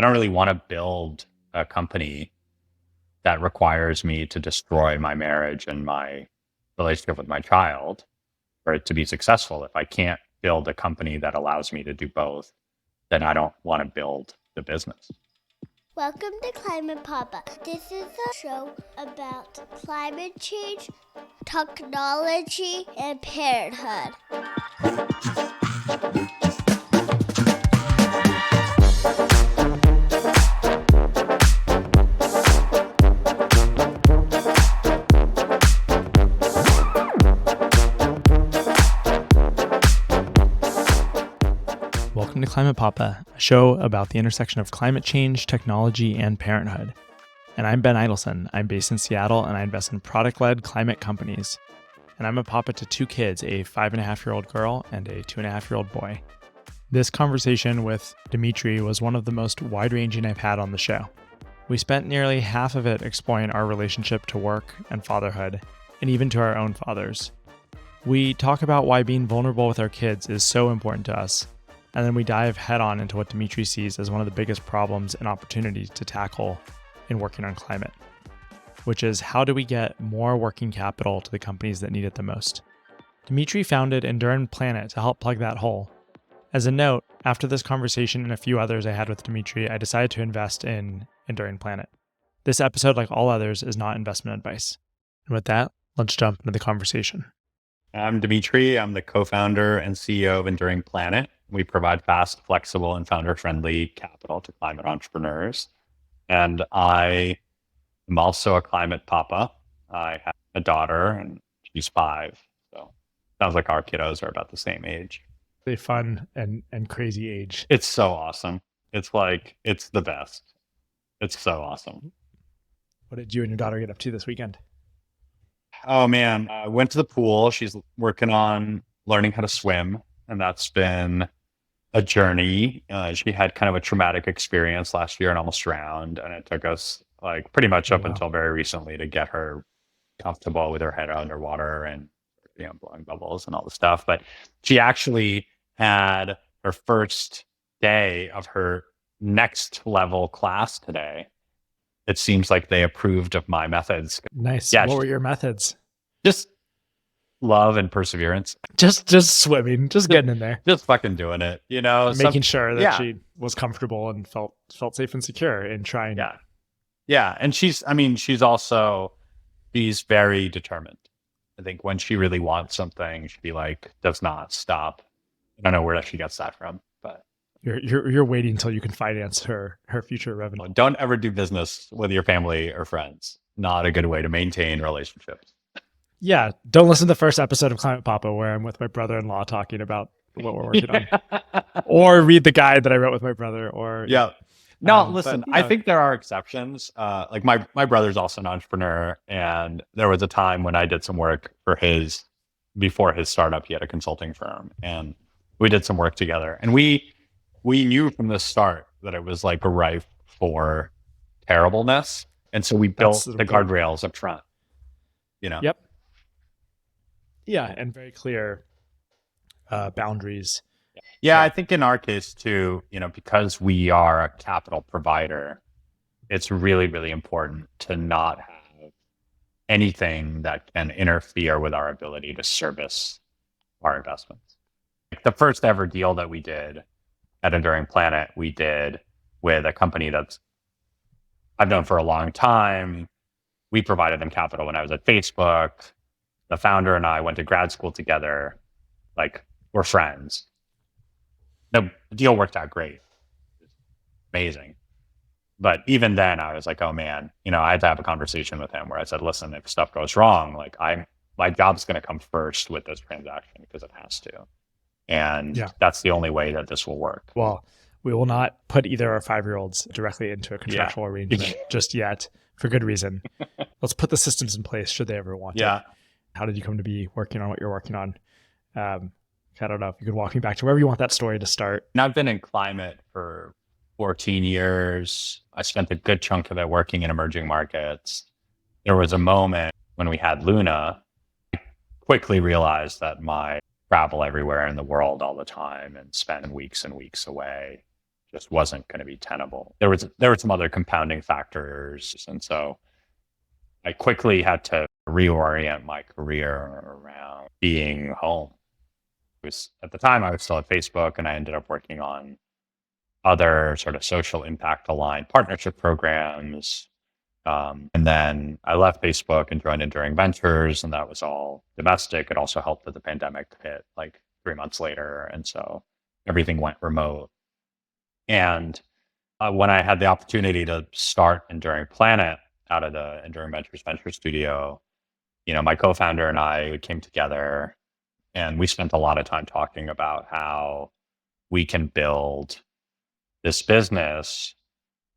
don't really want to build a company that requires me to destroy my marriage and my relationship with my child for it to be successful. If I can't build a company that allows me to do both, then I don't want to build the business. Welcome to Climate Papa. This is a show about climate change, technology, and parenthood. Welcome to Climate Papa, a show about the intersection of climate change, technology, and parenthood. And I'm Ben Idelson. I'm based in Seattle, and I invest in product-led climate companies. And I'm a papa to two kids, a 5.5-year-old girl and a 2.5-year-old boy. This conversation with Dimitry was one of the most wide-ranging I've had on the show. We spent nearly half of it exploring our relationship to work and fatherhood, and even to our own fathers. We talk about why being vulnerable with our kids is so important to us, and then we dive head-on into what Dimitry sees as one of the biggest problems and opportunities to tackle in working on climate, which is how do we get more working capital to the companies that need it the most? Dimitry founded Enduring Planet to help plug that hole. As a note, after this conversation and a few others I had with Dimitry, I decided to invest in Enduring Planet. This episode, like all others, is not investment advice. And with that, let's jump into the conversation. I'm Dimitry. I'm the co-founder and CEO of Enduring Planet. We provide fast, flexible, and founder-friendly capital to climate entrepreneurs. And I am also a climate papa. I have a daughter, and she's 5. So sounds like our kiddos are about the same age. A fun and crazy age. It's so awesome. It's the best. It's so awesome. What did you and your daughter get up to this weekend? Oh, man. I went to the pool. She's working on learning how to swim, and that's been a journey. She had kind of a traumatic experience last year and almost drowned. And it took us pretty much up until very recently to get her comfortable with her head underwater and, blowing bubbles and all the stuff. But she actually had her first day of her next level class today. It seems like they approved of my methods. Nice. Yeah, what were your methods? Just love and perseverance. Just swimming, just getting in there. Just fucking doing it, Making sure that she was comfortable and felt safe and secure in trying. Yeah. Yeah. And she's very determined. I think when she really wants something, she does not stop. I don't know where she gets that from, but you're waiting until you can finance her future revenue. Don't ever do business with your family or friends. Not a good way to maintain relationships. Yeah, don't listen to the first episode of Climate Papa where I'm with my brother-in-law talking about what we're working on, or read the guide that I wrote with my brother. Or listen, I think there are exceptions. My brother's also an entrepreneur, and there was a time when I did some work for before his startup. He had a consulting firm, and we did some work together, and we knew from the start that it was rife for terribleness, and so we built the guardrails up front. Yep. Yeah, and very clear boundaries. Yeah, I think in our case too, because we are a capital provider, it's really, really important to not have anything that can interfere with our ability to service our investments. The first ever deal that we did at Enduring Planet, we did with a company that's I've known for a long time. We provided them capital when I was at Facebook. The founder and I went to grad school together. We're friends. The deal worked out great. Amazing. But even then I was like, oh man, I had to have a conversation with him where I said, listen, if stuff goes wrong, my job's going to come first with this transaction because it has to. And that's the only way that this will work. Well, we will not put either our 5-year-olds directly into a contractual arrangement just yet for good reason. Let's put the systems in place should they ever want it. How did you come to be working on what you're working on? I don't know if you could walk me back to wherever you want that story to start. And I've been in climate for 14 years. I spent a good chunk of it working in emerging markets. There was a moment when we had Luna. I quickly realized that my travel everywhere in the world all the time and spend weeks and weeks away just wasn't going to be tenable. There were some other compounding factors. And so I quickly had to reorient my career around being home. At the time I was still at Facebook, and I ended up working on other sort of social impact aligned partnership programs. And then I left Facebook and joined Enduring Ventures, and that was all domestic. It also helped that the pandemic hit like 3 months later. And so everything went remote. And when I had the opportunity to start Enduring Planet out of the Enduring Ventures Venture Studio, my co-founder and I came together, and we spent a lot of time talking about how we can build this business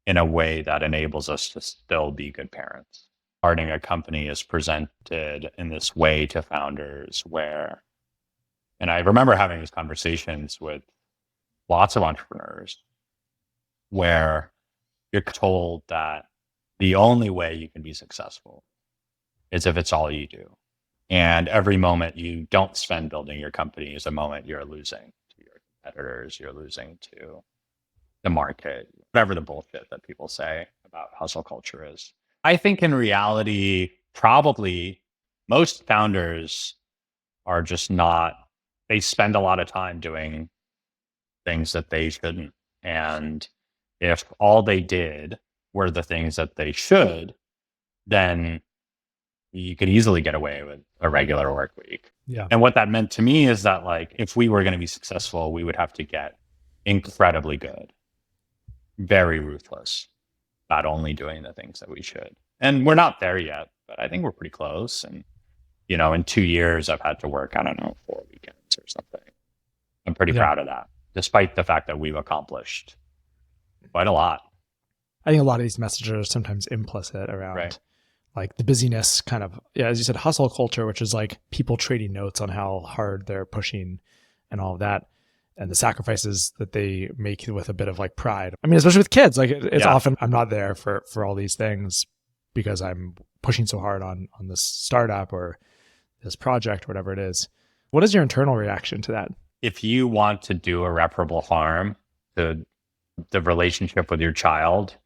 in a way that enables us to still be good parents. Starting a company is presented in this way to founders and I remember having these conversations with lots of entrepreneurs where you're told that the only way you can be successful is if it's all you do. And every moment you don't spend building your company is a moment you're losing to your competitors, you're losing to the market, whatever the bullshit that people say about hustle culture is. I think in reality, probably most founders are just they spend a lot of time doing things that they shouldn't. And if all they did were the things that they should, then you could easily get away with a regular work week. Yeah. And what that meant to me is that if we were going to be successful, we would have to get incredibly good, very ruthless about only doing the things that we should. And we're not there yet, but I think we're pretty close. And, in 2 years, I've had to work, 4 weekends or something. I'm pretty proud of that, despite the fact that we've accomplished quite a lot. I think a lot of these messages are sometimes implicit around like the busyness kind of, as you said, hustle culture, which is like people trading notes on how hard they're pushing and all of that. And the sacrifices that they make with a bit of like pride. I mean, especially with kids, like it's often, I'm not there for all these things because I'm pushing so hard on this startup or this project or whatever it is. What is your internal reaction to that? If you want to do irreparable harm to the relationship with your child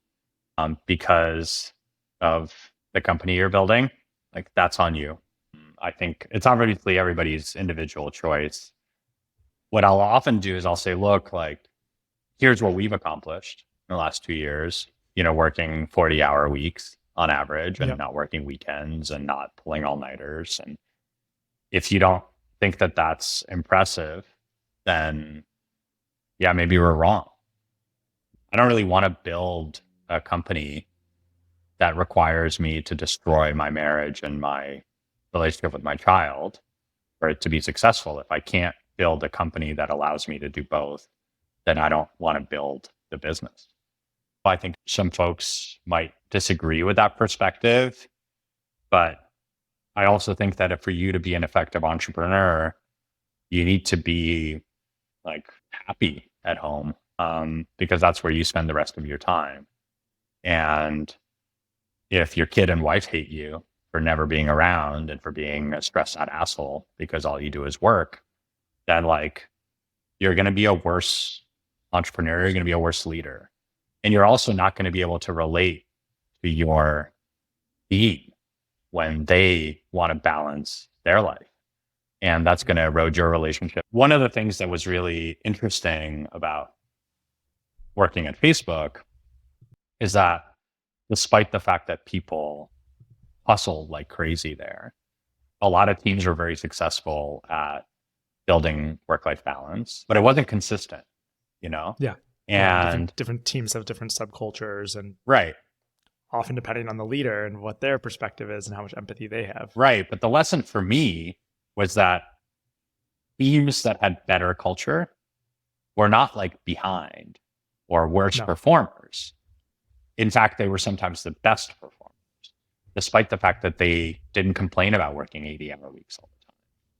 because of the company you're building, that's on you. I think it's obviously everybody's individual choice. What I'll often do is I'll say, look, here's what we've accomplished in the last 2 years, working 40-hour weeks on average and not working weekends and not pulling all-nighters. And if you don't think that that's impressive, then maybe we're wrong. I don't really want to build a company that requires me to destroy my marriage and my relationship with my child for it to be successful. If I can't build a company that allows me to do both, then I don't want to build the business. I think some folks might disagree with that perspective, but I also think that for you to be an effective entrepreneur, you need to be happy at home because that's where you spend the rest of your time. And if your kid and wife hate you for never being around and for being a stressed out asshole because all you do is work, then you're going to be a worse entrepreneur, you're going to be a worse leader. And you're also not going to be able to relate to your team when they want to balance their life. And that's going to erode your relationship. One of the things that was really interesting about working at Facebook is that despite the fact that people hustle like crazy there, a lot of teams were very successful at building work-life balance, but it wasn't consistent, Yeah. And different teams have different subcultures and right. often depending on the leader and what their perspective is and how much empathy they have. Right. But the lesson for me was that teams that had better culture were not behind or worse performers. In fact, they were sometimes the best performers, despite the fact that they didn't complain about working 80-hour weeks all the time.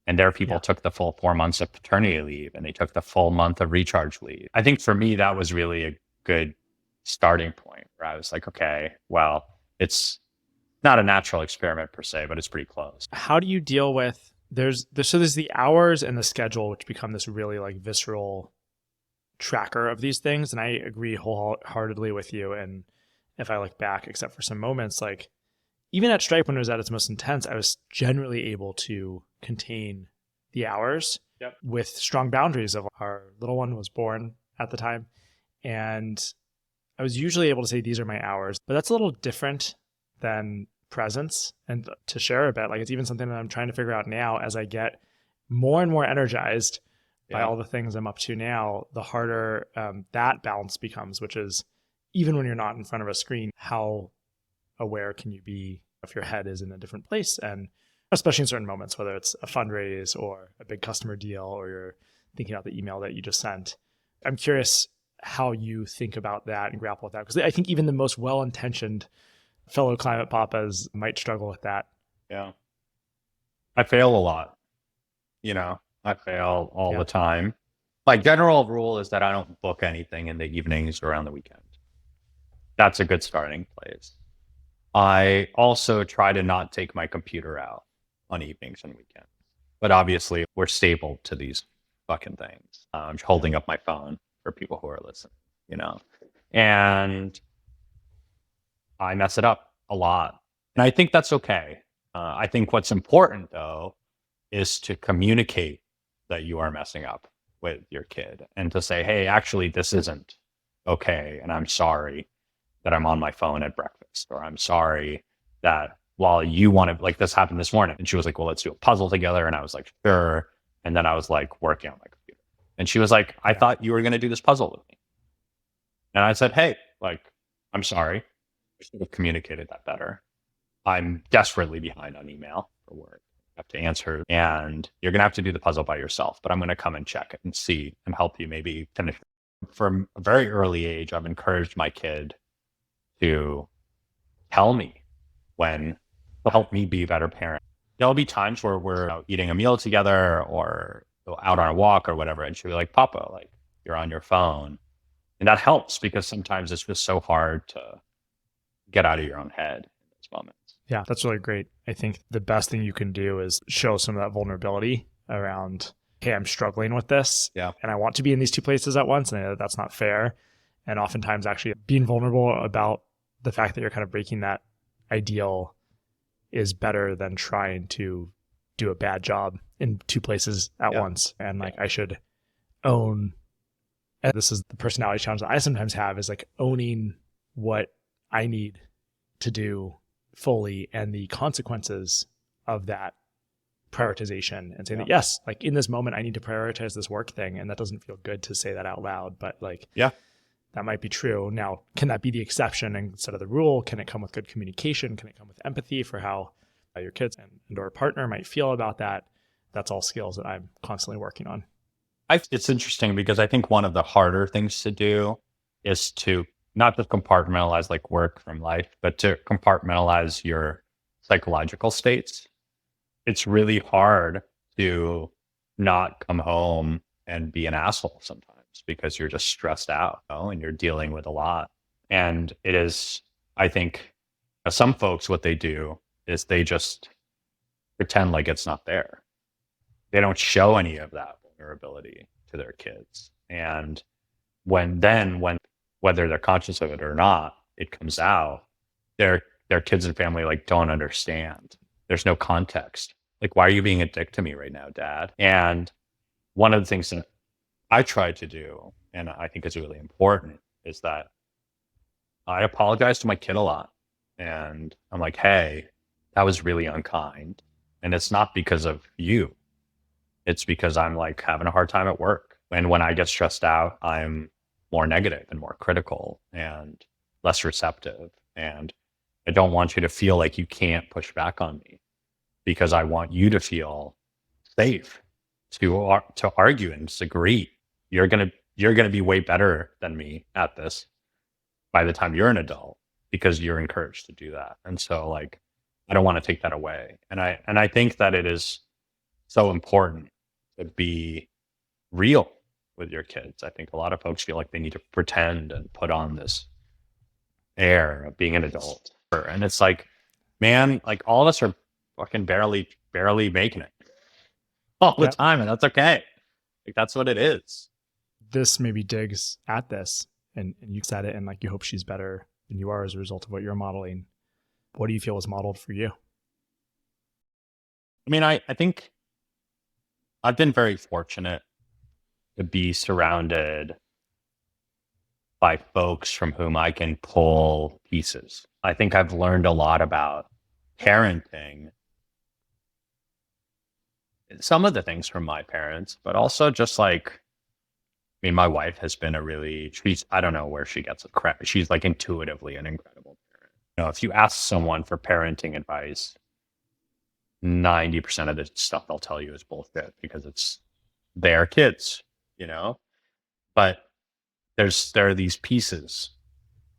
And their people took the full 4 months of paternity leave and they took the full month of recharge leave. I think for me, that was really a good starting point where I was like, okay, well, it's not a natural experiment per se, but it's pretty close. How do you deal with, there's the hours and the schedule, which become this really visceral tracker of these things. And I agree wholeheartedly with you. And if I look back, except for some moments, like even at Stripe when it was at its most intense, I was generally able to contain the hours with strong boundaries. Of our little one was born at the time. And I was usually able to say, these are my hours, but that's a little different than presence. And to share a bit, like it's even something that I'm trying to figure out now as I get more and more energized by all the things I'm up to now, the harder that balance becomes, which is even when you're not in front of a screen, how aware can you be if your head is in a different place? And especially in certain moments, whether it's a fundraise or a big customer deal, or you're thinking about the email that you just sent. I'm curious how you think about that and grapple with that. Because I think even the most well-intentioned fellow climate papas might struggle with that. Yeah. I fail a lot. I fail all the time. My general rule is that I don't book anything in the evenings or on the weekend. That's a good starting place. I also try to not take my computer out on evenings and weekends. But obviously, we're stable to these fucking things. I'm holding up my phone for people who are listening, and I mess it up a lot. And I think that's okay. I think what's important, though, is to communicate that you are messing up with your kid and to say, hey, actually, this isn't okay. And I'm sorry that I'm on my phone at breakfast, or I'm sorry that while you want to, like this happened this morning. And she was like, well, let's do a puzzle together. And I was like, sure. And then I was like working on my computer. And she was like, I thought you were going to do this puzzle with me. And I said, hey, like, I'm sorry. I should have communicated that better. I'm desperately behind on email for work. I have to answer, and you're going to have to do the puzzle by yourself, but I'm going to come and check it and see and help you maybe finish. From a very early age, I've encouraged my kid to tell me when to help me be a better parent. There'll be times where we're eating a meal together or out on a walk or whatever, and she'll be like, Papa, like, you're on your phone. And that helps because sometimes it's just so hard to get out of your own head in those moments. Yeah, that's really great. I think the best thing you can do is show some of that vulnerability around, hey, I'm struggling with this. Yeah. And I want to be in these two places at once. And I know that's not fair. And oftentimes actually being vulnerable about the fact that you're kind of breaking that ideal is better than trying to do a bad job in two places at once. And like, I should own, and this is the personality challenge that I sometimes have, is like owning what I need to do fully and the consequences of that prioritization, and saying that, yes, like in this moment, I need to prioritize this work thing. And that doesn't feel good to say that out loud, but like, that might be true. Now, can that be the exception instead of the rule? Can it come with good communication? Can it come with empathy for how your kids and or partner might feel about that? That's all skills that I'm constantly working on. It's interesting because I think one of the harder things to do is to not just compartmentalize like work from life, but to compartmentalize your psychological states. It's really hard to not come home and be an asshole sometimes because you're just stressed out, and you're dealing with a lot. And it is, I think, some folks, what they do is they just pretend like it's not there. They don't show any of that vulnerability to their kids. And when whether they're conscious of it or not, it comes out, their kids and family like don't understand. There's no context. Like, why are you being a dick to me right now, Dad? And one of the things that I try to do, and I think is really important, is that I apologize to my kid a lot. And I'm like, hey, that was really unkind. And it's not because of you. It's because I'm like having a hard time at work. And when I get stressed out, I'm more negative and more critical and less receptive. And I don't want you to feel like you can't push back on me, because I want you to feel safe to argue and disagree. You're gonna be way better than me at this by the time you're an adult, because you're encouraged to do that. And so like, I don't want to take that away. And I think that it is so important to be real with your kids. I think a lot of folks feel like they need to pretend and put on this air of being an adult. And it's like, man, like all of us are fucking barely making it all the time. And that's okay. Like, that's what it is. this maybe digs at this, and you said it, and like you hope she's better than you are as a result of what you're modeling. What do you feel was modeled for you? I mean, I think I've been very fortunate to be surrounded by folks from whom I can pull pieces. I think I've learned a lot about parenting, some of the things from my parents, but also just like, I mean, my wife has been I don't know where she gets the credit. She's like intuitively an incredible parent. You know, if you ask someone for parenting advice, 90% of the stuff they'll tell you is bullshit because it's their kids, you know? But there are these pieces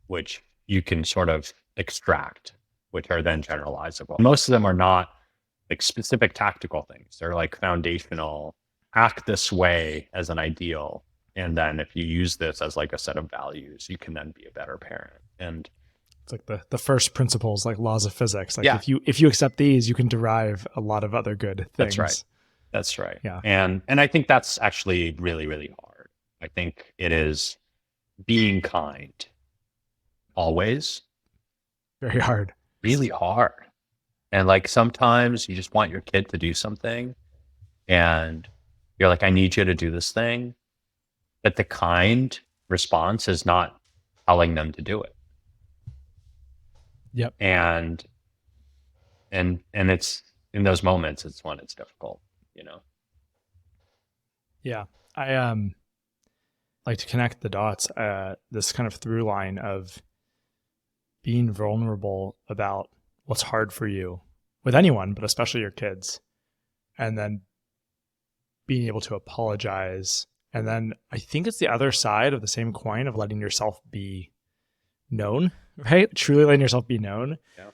which you can sort of extract, which are then generalizable. Most of them are not like specific tactical things. They're like foundational, act this way as an ideal. And then if you use this as like a set of values, you can then be a better parent. And it's like the first principles, like laws of physics. Like yeah. if you accept these, you can derive a lot of other good things. That's right. Yeah. And I think that's actually really, really hard. I think it is being kind always. Very hard. Really hard. And like sometimes you just want your kid to do something and you're like, I need you to do this thing. But the kind response is not telling them to do it. Yep. And it's in those moments, it's when it's difficult, you know? Yeah. I like to connect the dots, this kind of through line of being vulnerable about what's hard for you with anyone, but especially your kids, and then being able to apologize. And then I think it's the other side of the same coin of letting yourself be known, right? Truly letting yourself be known. Yeah.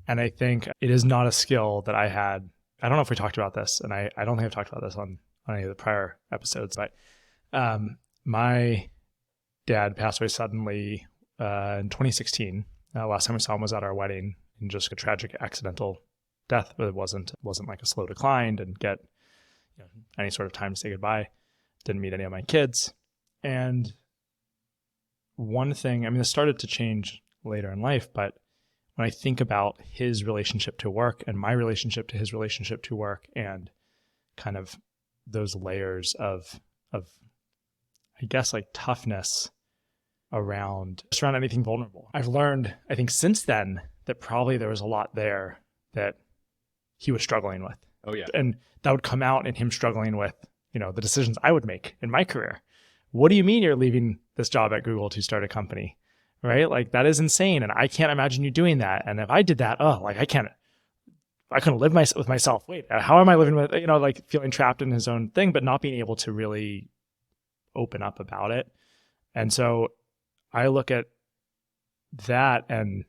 And I think it is not a skill that I had. I don't know if we talked about this, and I don't think I've talked about this on any of the prior episodes, but my dad passed away suddenly in 2016. Last time we saw him was at our wedding, in just a tragic accidental death, but it wasn't like a slow decline. Didn't get any sort of time to say goodbye. Didn't meet any of my kids. And one thing, I mean, this started to change later in life, but when I think about his relationship to work and my relationship to his relationship to work, and kind of those layers of I guess like toughness around anything vulnerable, I've learned, I think since then, that probably there was a lot there that he was struggling with. Oh yeah. And that would come out in him struggling with, the decisions I would make in my career. What do you mean you're leaving this job at Google to start a company? Right? Like, that is insane. And I can't imagine you doing that. And if I did that, I couldn't live with myself. Wait, how am I living with, like feeling trapped in his own thing, but not being able to really open up about it. And so I look at that, and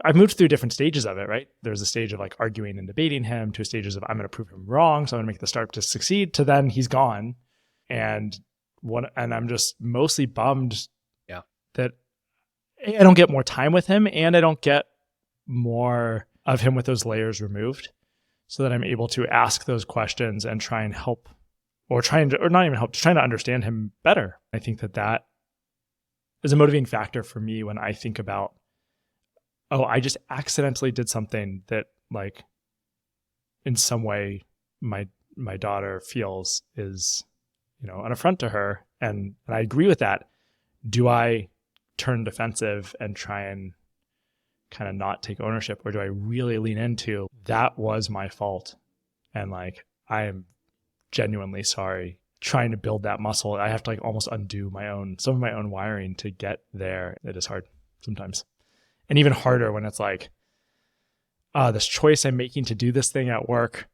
I've moved through different stages of it, right? There's a stage of like arguing and debating him, to stages of I'm going to prove him wrong, so I'm going to make the start to succeed, to then he's gone. And I'm just mostly bummed that I don't get more time with him, and I don't get more of him with those layers removed, so that I'm able to ask those questions and try and help, trying to understand him better. I think that is a motivating factor for me when I think about, I just accidentally did something that, like, in some way my daughter feels is, an affront to her. And I agree with that. Do I turn defensive and try and kind of not take ownership, or do I really lean into that was my fault, and like, I am genuinely sorry, trying to build that muscle? I have to like almost undo some of my own wiring to get there. It is hard sometimes. And even harder when it's like, this choice I'm making to do this thing at work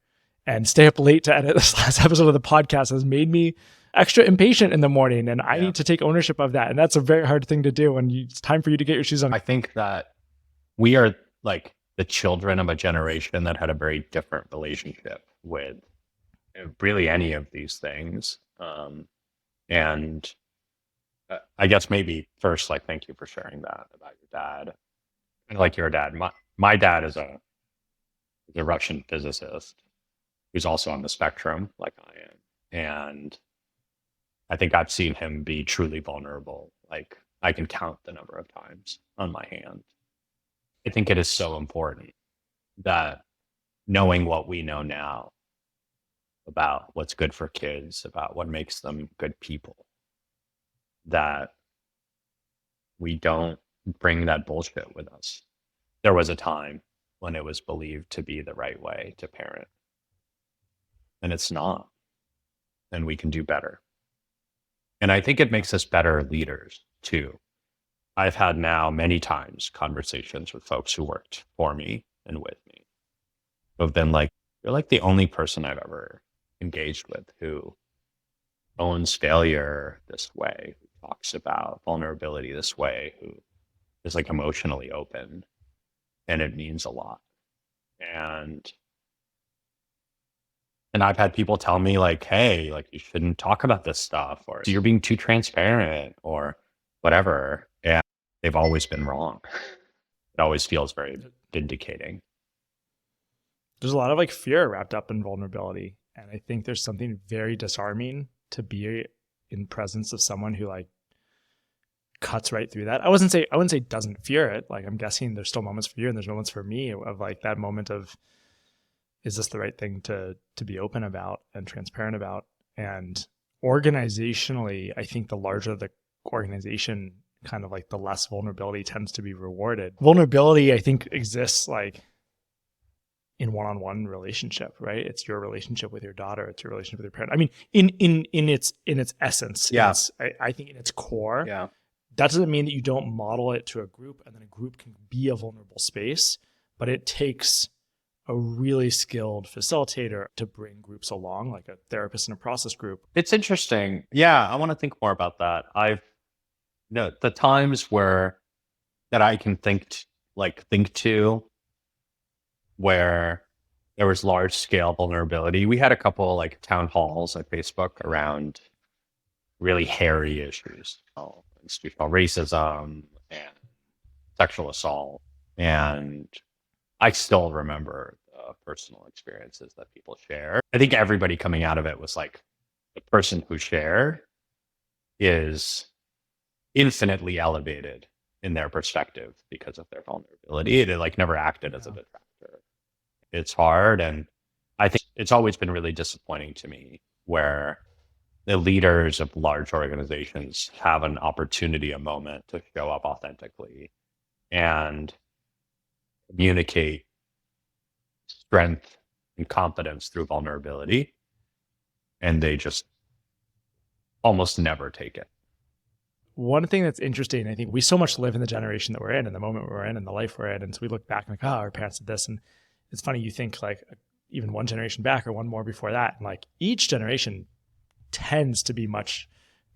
and stay up late to edit this last episode of the podcast has made me extra impatient in the morning, and I need to take ownership of that. And that's a very hard thing to do when it's time for you to get your shoes on. I think that we are like the children of a generation that had a very different relationship with really any of these things. And I guess maybe first, like, thank you for sharing that about your dad. And like your dad, my dad is a Russian physicist who's also on the spectrum like I am. And I think I've seen him be truly vulnerable. Like I can count the number of times on my hand. I think it is so important that knowing what we know now about what's good for kids, about what makes them good people, that we don't bring that bullshit with us. There was a time when it was believed to be the right way to parent, and it's not. And we can do better. And I think it makes us better leaders too. I've had now many times conversations with folks who worked for me and with me who have been like, you're like the only person I've ever engaged with who owns failure this way, who talks about vulnerability this way, who is like emotionally open. And it means a lot. And I've had people tell me like, hey, like you shouldn't talk about this stuff, or you're being too transparent or whatever. And they've always been wrong. It always feels very vindicating. There's a lot of like fear wrapped up in vulnerability. And I think there's something very disarming to be in presence of someone who like cuts right through that. I wouldn't say doesn't fear it. Like I'm guessing there's still moments for you and there's moments for me of like that moment of, is this the right thing to be open about and transparent about? And organizationally, I think the larger the organization, kind of like the less vulnerability tends to be rewarded. Vulnerability, I think, exists like in one-on-one relationship, right? It's your relationship with your daughter. It's your relationship with your parent. I mean, in its essence, Yeah. I think in its core, Yeah. that doesn't mean that you don't model it to a group, and then a group can be a vulnerable space, but it takes a really skilled facilitator to bring groups along, like a therapist in a process group. It's interesting. Yeah, I want to think more about that. The times where that I can think to where there was large scale vulnerability. We had a couple like town halls at Facebook around really hairy issues, institutional racism and sexual assault. And I still remember the personal experiences that people share. I think everybody coming out of it was like, the person who shared is infinitely elevated in their perspective because of their vulnerability. It like never acted as a detractor. It's hard. And I think it's always been really disappointing to me where the leaders of large organizations have an opportunity, a moment to show up authentically and communicate strength and confidence through vulnerability. And they just almost never take it. One thing that's interesting, I think we so much live in the generation that we're in the moment we're in, and the life we're in. And so we look back and like, oh, our parents did this. And it's funny, you think like even one generation back or one more before that. And like each generation tends to be much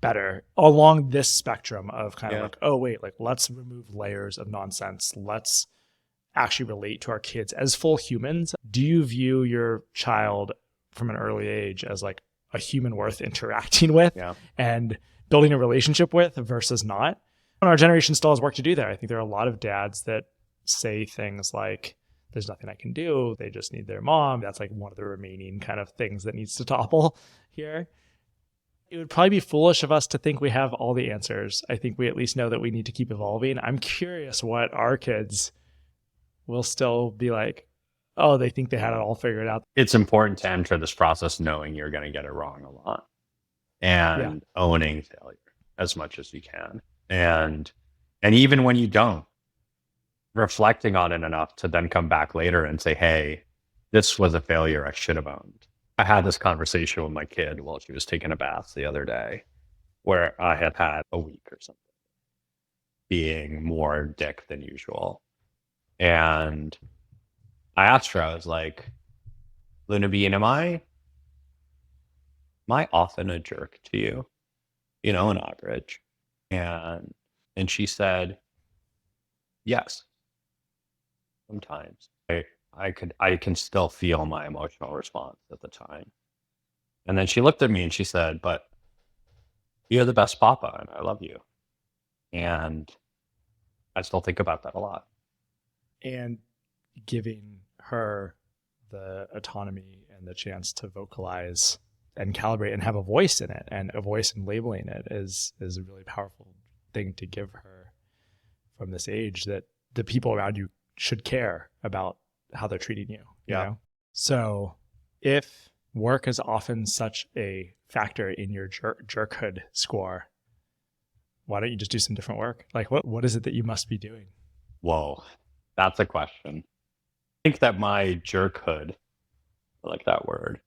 better along this spectrum of kind of like, oh, wait, like let's remove layers of nonsense. Let's actually relate to our kids as full humans. Do you view your child from an early age as like a human worth interacting with and building a relationship with versus not? And our generation still has work to do there. I think there are a lot of dads that say things like, there's nothing I can do. They just need their mom. That's like one of the remaining kind of things that needs to topple here. It would probably be foolish of us to think we have all the answers. I think we at least know that we need to keep evolving. I'm curious what our kids will still be like, oh, they think they had it all figured out. It's important to enter this process knowing you're going to get it wrong a lot and owning failure as much as you can. And even when you don't, reflecting on it enough to then come back later and say, hey, this was a failure I should have owned. I had this conversation with my kid while she was taking a bath the other day where I had had a week or something being more dick than usual. And I asked her, I was like, Luna Bean, am I often a jerk to you? You know, an average. And she said, yes, sometimes. I can still feel my emotional response at the time. And then she looked at me and she said, but you're the best papa and I love you. And I still think about that a lot. And giving her the autonomy and the chance to vocalize and calibrate and have a voice in it, and a voice in labeling it is a really powerful thing to give her from this age, that the people around you should care about how they're treating you. You know? So if work is often such a factor in your jerkhood score, why don't you just do some different work? Like what is it that you must be doing? Whoa, that's a question. I think that my jerkhood, I like that word,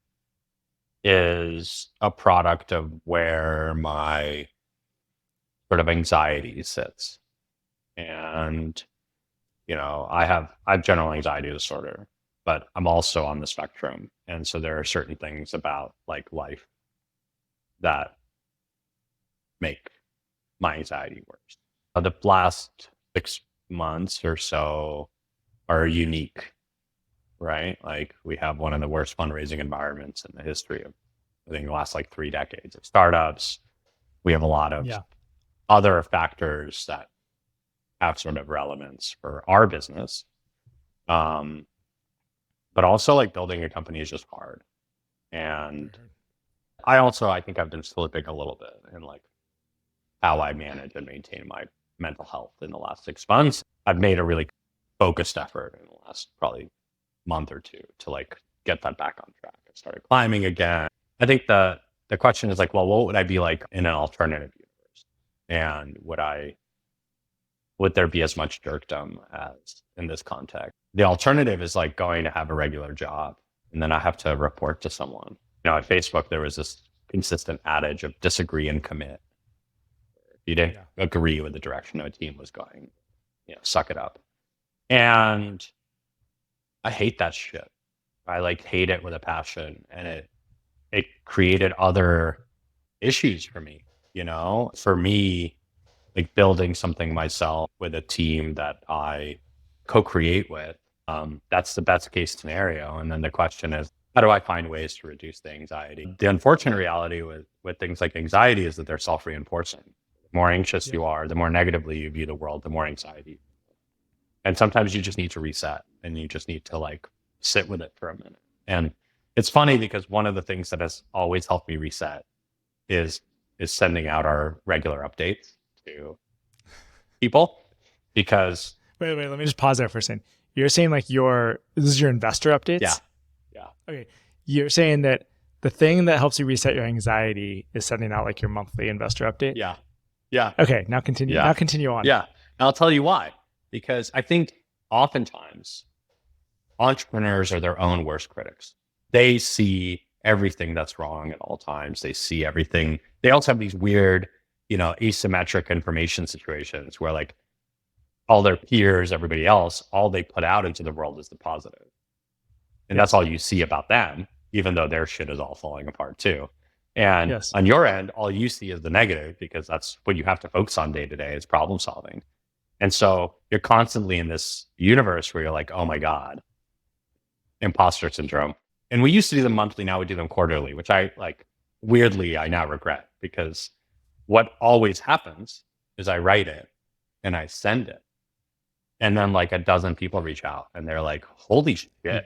is a product of where my sort of anxiety sits. And, I have general anxiety disorder, but I'm also on the spectrum. And so there are certain things about like life that make my anxiety worse. The last 6 months or so are unique, right? Like we have one of the worst fundraising environments in the history of, I think, the last like 3 decades of startups. We have a lot of other factors that have sort of relevance for our business. But also like building a company is just hard. And I think I've been slipping a little bit in like how I manage and maintain my mental health in the last 6 months. I've made a really focused effort in the last probably month or two to like get that back on track. I started climbing again. I think the question is like, well, what would I be like in an alternative universe? And would there be as much jerkdom as in this context? The alternative is like going to have a regular job, and then I have to report to someone. At Facebook, there was this consistent adage of disagree and commit. If you didn't agree with the direction a team was going, suck it up. And I hate that shit. I like hate it with a passion, and it created other issues for me. For me, like building something myself with a team that I co-create with, that's the best case scenario. And then the question is, how do I find ways to reduce the anxiety? The unfortunate reality with things like anxiety is that they're self-reinforcing. The more anxious you are, the more negatively you view the world, the more anxiety. And sometimes you just need to reset, and you just need to like sit with it for a minute. And it's funny because one of the things that has always helped me reset is sending out our regular updates to people. Because wait, let me just pause there for a second. You're saying like this is your investor updates? Yeah. Okay. You're saying that the thing that helps you reset your anxiety is sending out like your monthly investor update? Yeah. Okay, now continue. Yeah. Now continue on. Yeah. And I'll tell you why. Because I think oftentimes entrepreneurs are their own worst critics. They see everything that's wrong at all times. They see everything. They also have these weird, asymmetric information situations where like all their peers, everybody else, all they put out into the world is the positive. And that's all you see about them, even though their shit is all falling apart too. And on your end, all you see is the negative, because that's what you have to focus on day to day is problem solving. And so you're constantly in this universe where you're like, oh my God, imposter syndrome. And we used to do them monthly. Now we do them quarterly, which I like, weirdly, I now regret, because what always happens is I write it and I send it. And then like a dozen people reach out and they're like, holy shit.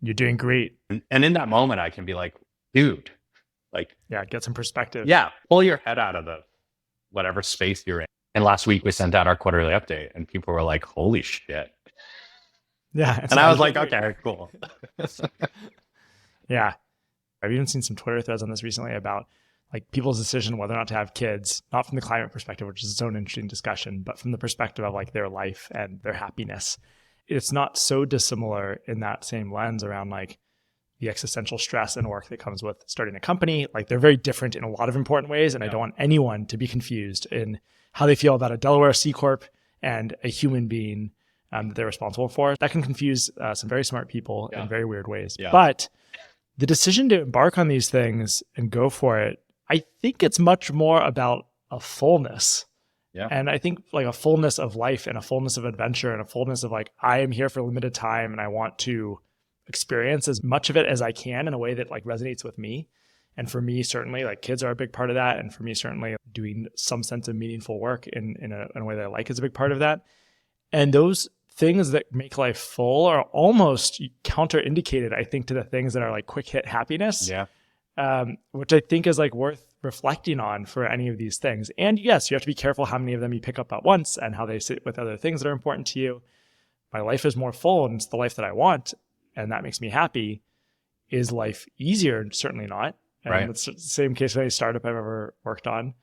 You're doing great. And in that moment, I can be like, dude, like, get some perspective. Yeah. Pull your head out of the whatever space you're in. And last week we sent out our quarterly update and people were like, holy shit. Yeah. And I was like, okay, cool. Yeah. I've even seen some Twitter threads on this recently about like people's decision whether or not to have kids, not from the climate perspective, which is its own interesting discussion, but from the perspective of like their life and their happiness. It's not so dissimilar in that same lens around like the existential stress and work that comes with starting a company. Like they're very different in a lot of important ways. And I don't want anyone to be confused in how they feel about a Delaware C Corp and a human being that they're responsible for. That can confuse some very smart people in very weird ways. Yeah. But the decision to embark on these things and go for it, I think it's much more about a fullness. Yeah. And I think like a fullness of life and a fullness of adventure and a fullness of like, I am here for a limited time and I want to experience as much of it as I can in a way that like resonates with me. And for me, certainly like kids are a big part of that. And for me, certainly doing some sense of meaningful work in a way that I like is a big part of that. And those things that make life full are almost counterindicated, I think, to the things that are like quick hit happiness. Yeah. which I think is like worth reflecting on for any of these things. And yes, you have to be careful how many of them you pick up at once and how they sit with other things that are important to you. My life is more full and it's the life that I want, and that makes me happy. Is life easier? Certainly not. And Right. it's the same case with any startup I've ever worked on.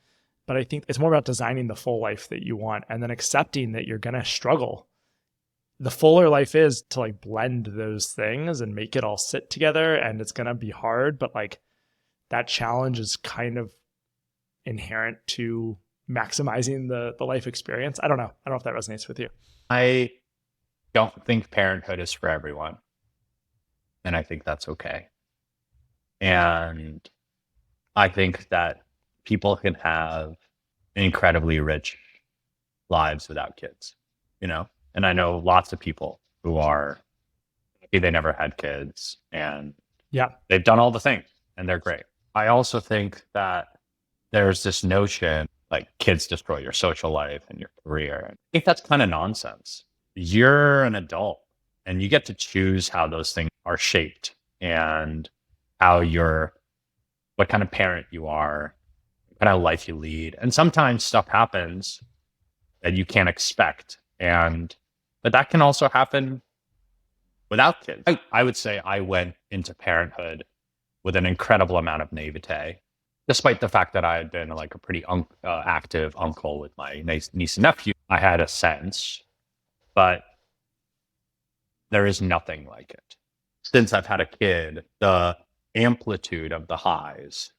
But I think it's more about designing the full life that you want and then accepting that you're going to struggle. The fuller life is to like blend those things and make it all sit together, and it's going to be hard, but like that challenge is kind of inherent to maximizing the life experience. I don't know if that resonates with you. I don't think parenthood is for everyone. And I think that's okay. And I think that people can have incredibly rich lives without kids, And I know lots of people who are maybe they never had kids and they've done all the things and they're great. I also think that there's this notion like kids destroy your social life and your career. I think that's kind of nonsense. You're an adult and you get to choose how those things are shaped and what kind of parent you are, what kind of life you lead. And sometimes stuff happens that you can't expect. But that can also happen without kids. I would say I went into parenthood with an incredible amount of naivete, despite the fact that I had been like a pretty active uncle with my niece and nephew. I had a sense, but there is nothing like it. Since I've had a kid, the amplitude of the highs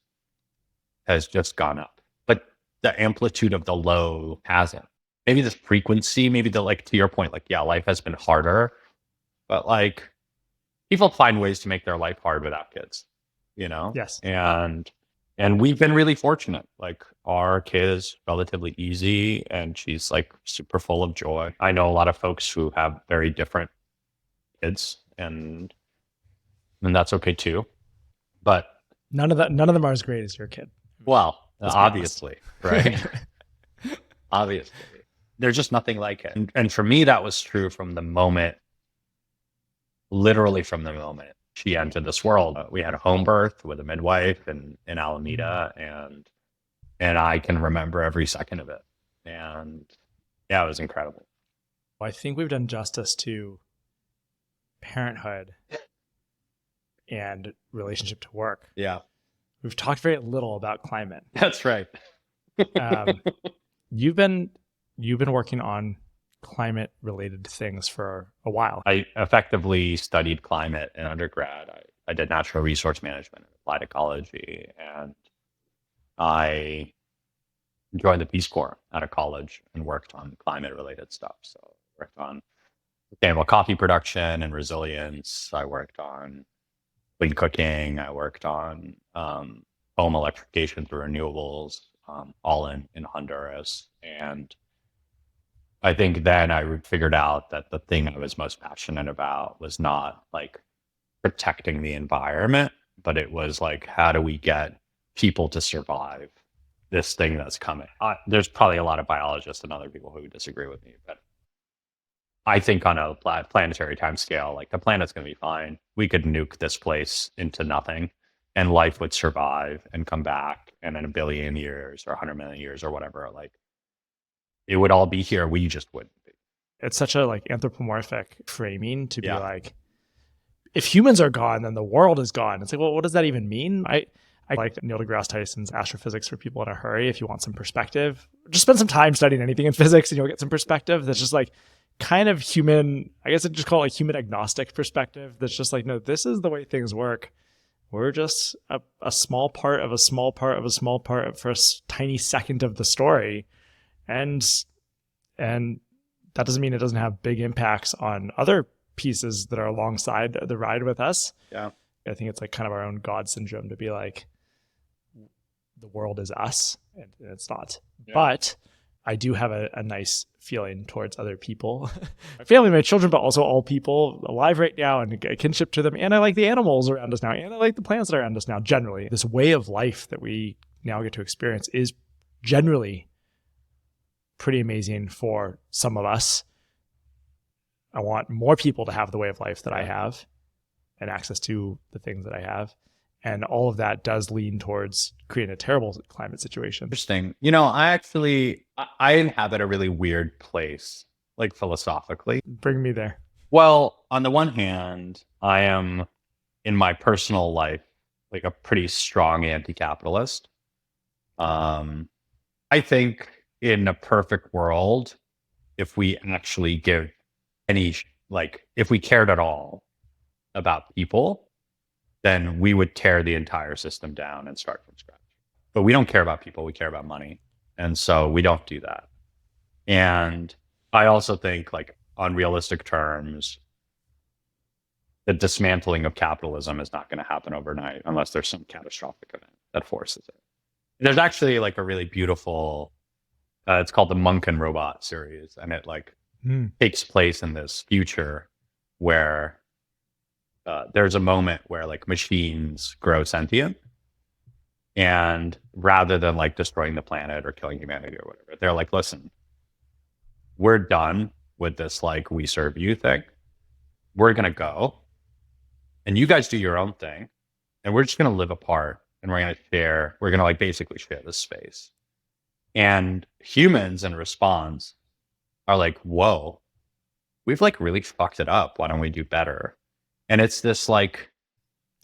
has just gone up, but the amplitude of the low hasn't. Maybe the frequency, maybe to your point, life has been harder, but like people find ways to make their life hard without kids, Yes. And we've been really fortunate. Like our kid is relatively easy and she's like super full of joy. I know a lot of folks who have very different kids and that's okay too. But none of them are as great as your kid. Well, obviously, right? Obviously. There's just nothing like it. And for me, that was true literally from the moment she entered this world. We had a home birth with a midwife in Alameda, and I can remember every second of it. And yeah, it was incredible. I think we've done justice to parenthood and relationship to work. Yeah. We've talked very little about climate. That's right. You've been working on climate related things for a while. I effectively studied climate in undergrad. I did natural resource management and applied ecology, and I joined the Peace Corps out of college and worked on climate related stuff. So I worked on sustainable coffee production and resilience. I worked on clean cooking. I worked on home electrification through renewables, all in Honduras. And I think then I figured out that the thing I was most passionate about was not like protecting the environment, but it was like, how do we get people to survive this thing that's coming? There's probably a lot of biologists and other people who disagree with me, but I think on a planetary time scale, like the planet's going to be fine. We could nuke this place into nothing and life would survive and come back. And in 1 billion years or 100 million years or whatever, like it would all be here. We just wouldn't be. It's such a like anthropomorphic framing to be like, if humans are gone, then the world is gone. It's like, well, what does that even mean? I like Neil deGrasse Tyson's Astrophysics for People in a Hurry. If you want some perspective, just spend some time studying anything in physics and you'll get some perspective that's just like kind of human. I guess I'd just call it like human agnostic perspective. That's just like, no, this is the way things work. We're just a small part of a small part of a small part for a tiny second of the story. And that doesn't mean it doesn't have big impacts on other pieces that are alongside the ride with us. Yeah. I think it's like kind of our own God syndrome to be like, the world is us, and it's not. Yeah. But I do have a nice feeling towards other people, my family, my children, but also all people alive right now, and a kinship to them. And I like the animals around us now, and I like the plants that are around us now. Generally, this way of life that we now get to experience is generally pretty amazing for some of us. I want more people to have the way of life that I have and access to the things that I have. And all of that does lean towards creating a terrible climate situation. Interesting. I inhabit a really weird place, like philosophically. Bring me there. Well, on the one hand, I am in my personal life like a pretty strong anti-capitalist. I think in a perfect world, if we actually if we cared at all about people, then we would tear the entire system down and start from scratch. But we don't care about people, we care about money. And so we don't do that. And I also think, like, on realistic terms, the dismantling of capitalism is not going to happen overnight unless there's some catastrophic event that forces it. There's actually like a really beautiful, it's called the Monk and Robot series. And it takes place in this future where there's a moment where like machines grow sentient, and rather than like destroying the planet or killing humanity or whatever, they're like, listen, we're done with this like we serve you thing. We're going to go and you guys do your own thing, and we're just going to live apart, and we're going to like basically share this space. And humans in response are like, whoa, we've like really fucked it up. Why don't we do better? And it's this like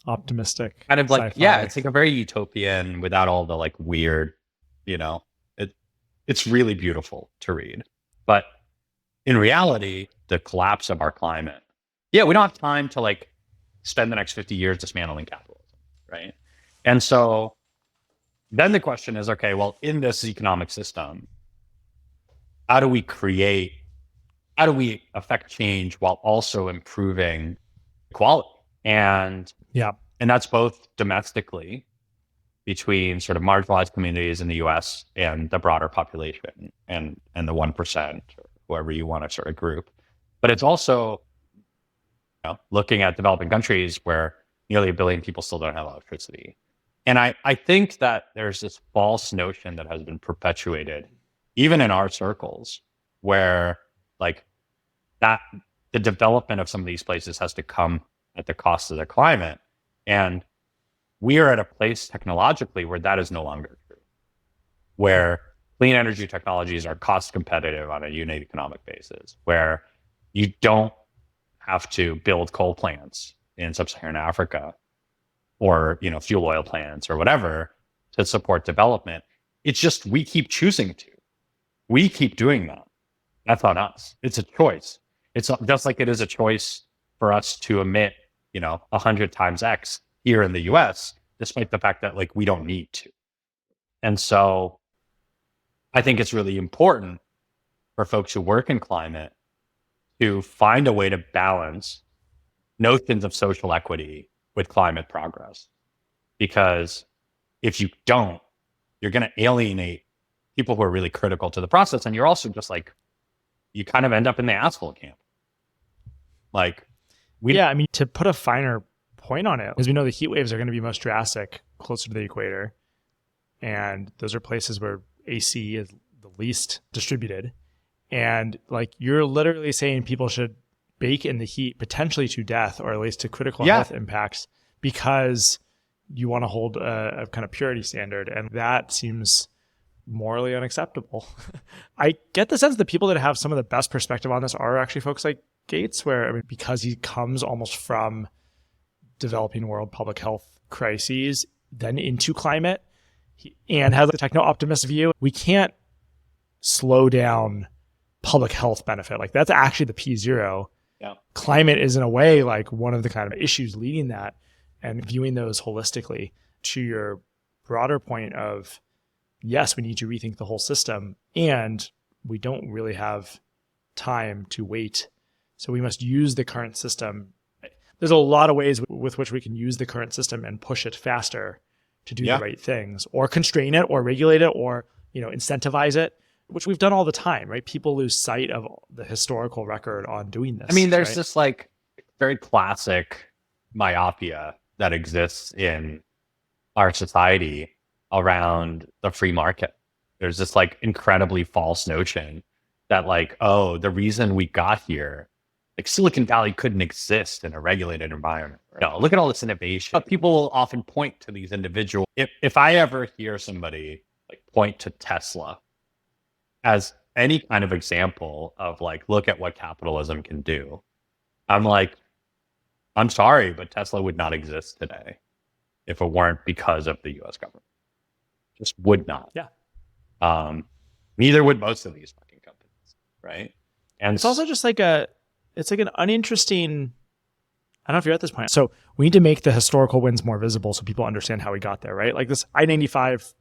optimistic kind of like, sci-fi. yeah, it's like a very utopian without all the like weird, it's really beautiful to read. But in reality, the collapse of our climate, we don't have time to like spend the next 50 years dismantling capitalism, right? And so then the question is, okay, well, in this economic system, how do we affect change while also improving equality? And that's both domestically between sort of marginalized communities in the US and the broader population and the 1%, or whoever you want to sort of group. But it's also looking at developing countries where nearly 1 billion people still don't have electricity. And I think that there's this false notion that has been perpetuated, even in our circles, where like that the development of some of these places has to come at the cost of the climate. And we are at a place technologically where that is no longer true, where clean energy technologies are cost competitive on a unit economic basis, where you don't have to build coal plants in sub-Saharan Africa or fuel oil plants or whatever to support development. It's just we keep choosing to. We keep doing that. That's on us. It's a choice. It's just like it is a choice for us to emit 100 times X here in the US, despite the fact that like we don't need to. And so I think it's really important for folks who work in climate to find a way to balance notions of social equity with climate progress. Because if you don't, you're going to alienate people who are really critical to the process. And you're also just like, you kind of end up in the asshole camp. Like, to put a finer point on it, as we know, the heat waves are going to be most drastic closer to the equator. And those are places where AC is the least distributed. And like, you're literally saying people should bake in the heat potentially to death, or at least to critical health impacts, because you want to hold a kind of purity standard. And that seems morally unacceptable. I get the sense that people that have some of the best perspective on this are actually folks like Gates, where, because he comes almost from developing world public health crises, then into climate, and has a techno-optimist view. We can't slow down public health benefit. Like, that's actually the P0. Yeah. Climate is in a way like one of the kind of issues leading that, and viewing those holistically. To your broader point of, yes, we need to rethink the whole system, and we don't really have time to wait. So we must use the current system. There's a lot of ways with which we can use the current system and push it faster to do the right things, or constrain it, or regulate it, or incentivize it, which we've done all the time, right? People lose sight of the historical record on doing this. I mean, there's this like very classic myopia that exists in our society around the free market. There's this like incredibly false notion that like, oh, the reason we got here Like Silicon Valley couldn't exist in a regulated environment. Right? No, look at all this innovation. But people will often point to these individuals. If I ever hear somebody like point to Tesla as any kind of example of like, look at what capitalism can do, I'm like, I'm sorry, but Tesla would not exist today if it weren't because of the US government. Just would not. Yeah. Neither would most of these fucking companies, right? And it's also just like it's like an uninteresting, I don't know if you're at this point. So we need to make the historical wins more visible so people understand how we got there, right? Like this I-95,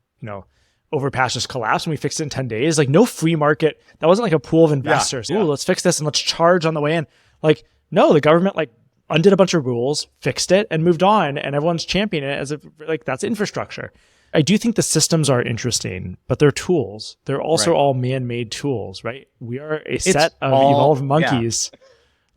overpass just collapsed and we fixed it in 10 days. Like no free market. That wasn't like a pool of investors. Yeah. Ooh, let's fix this and let's charge on the way in. Like, no, the government like undid a bunch of rules, fixed it and moved on. And everyone's championing it as if like that's infrastructure. I do think the systems are interesting, but they're tools. They're also all man-made tools, right? We are a set of evolved monkeys,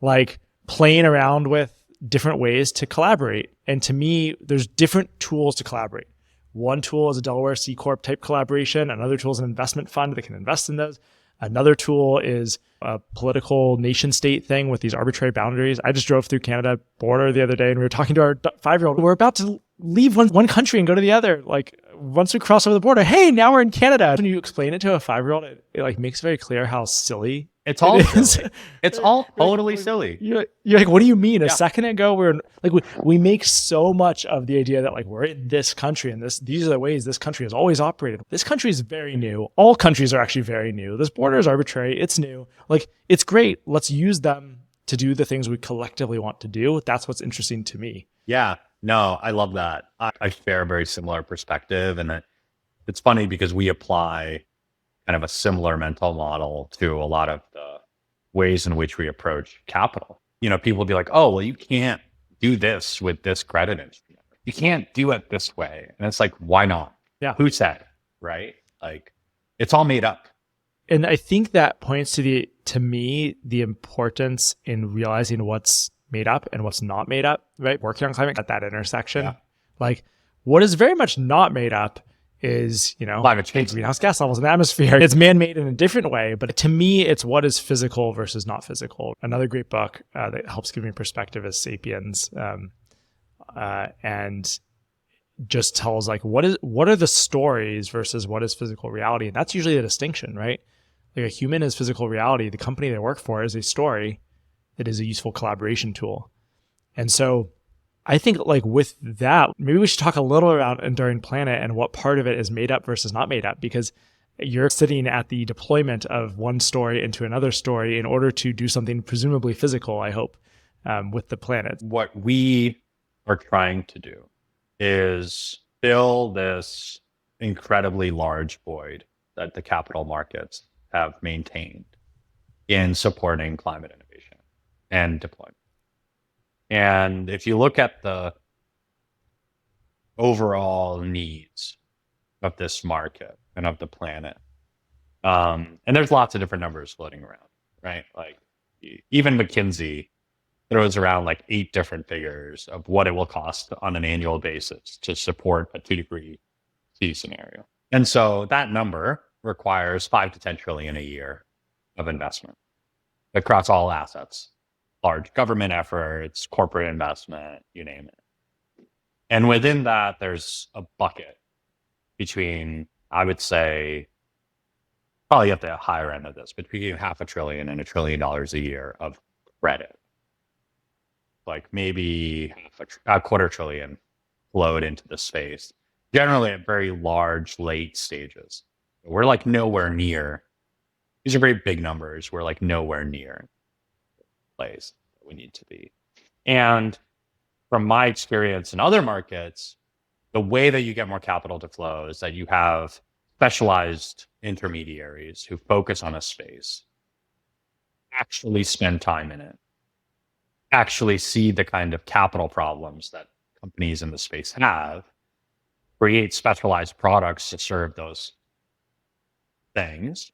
like playing around with different ways to collaborate. And to me, there's different tools to collaborate. One tool is a Delaware C Corp type collaboration. Another tool is an investment fund that can invest in those. Another tool is a political nation state thing with these arbitrary boundaries. I just drove through Canada border the other day and we were talking to our 5-year-old. We're about to leave one country and go to the other. Like once we cross over the border, hey, now we're in Canada. When you explain it to a 5-year-old, it like makes very clear how silly it's all silly. It's all totally silly. You're like, what do you mean? A second ago, we make so much of the idea that like we're in this country and these are the ways this country has always operated. This country is very new. All countries are actually very new. This border is arbitrary. It's new. Like it's great. Let's use them to do the things we collectively want to do. That's what's interesting to me. Yeah. No, I love that. I share a very similar perspective, and it's funny because we apply kind of a similar mental model to a lot of the ways in which we approach capital. People will be like, oh, well, you can't do this with this credit instrument. You can't do it this way. And it's like, why not? Yeah. Who said, right? Like, it's all made up. And I think that points to me, the importance in realizing what's made up and what's not made up, right? Working on climate at that intersection. Yeah. Like what is very much not made up is, climate change, greenhouse gas levels in the atmosphere. It's man-made in a different way, but to me, it's what is physical versus not physical. Another great book that helps give me perspective is *Sapiens*, and just tells like what are the stories versus what is physical reality, and that's usually the distinction, right? Like a human is physical reality. The company they work for is a story that is a useful collaboration tool, and so. I think like with that, maybe we should talk a little about Enduring Planet and what part of it is made up versus not made up, because you're sitting at the deployment of one story into another story in order to do something presumably physical, I hope, with the planet. What we are trying to do is fill this incredibly large void that the capital markets have maintained in supporting climate innovation and deployment. And if you look at the overall needs of this market and of the planet, and there's lots of different numbers floating around, right? Like even McKinsey throws around like 8 different figures of what it will cost on an annual basis to support a 2-degree C scenario. And so that number requires 5 to 10 trillion a year of investment across all assets. Large government efforts, corporate investment, you name it. And within that, there's a bucket between, I would say, probably at the higher end of this, between $500 billion and $1 trillion a year of credit. Like maybe $250 billion flowed into the space, generally at very large, late stages. We're like nowhere near. These are very big numbers. We're like nowhere near place that we need to be. And from my experience in other markets, the way that you get more capital to flow is that you have specialized intermediaries who focus on a space, actually spend time in it, actually see the kind of capital problems that companies in the space have, create specialized products to serve those things,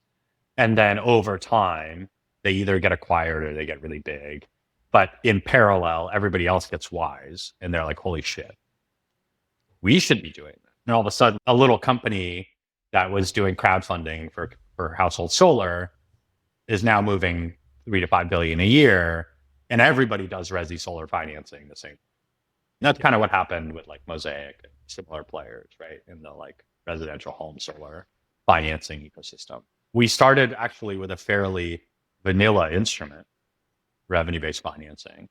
and then over time, they either get acquired or they get really big. But in parallel, everybody else gets wise and they're like, holy shit, we should be doing that. And all of a sudden, a little company that was doing crowdfunding for household solar is now moving $3 to $5 billion a year And everybody does resi solar financing the same. And that's kind of what happened with like Mosaic and similar players, right? In the like residential home solar financing ecosystem. We started actually with a fairly vanilla instrument, revenue-based financing.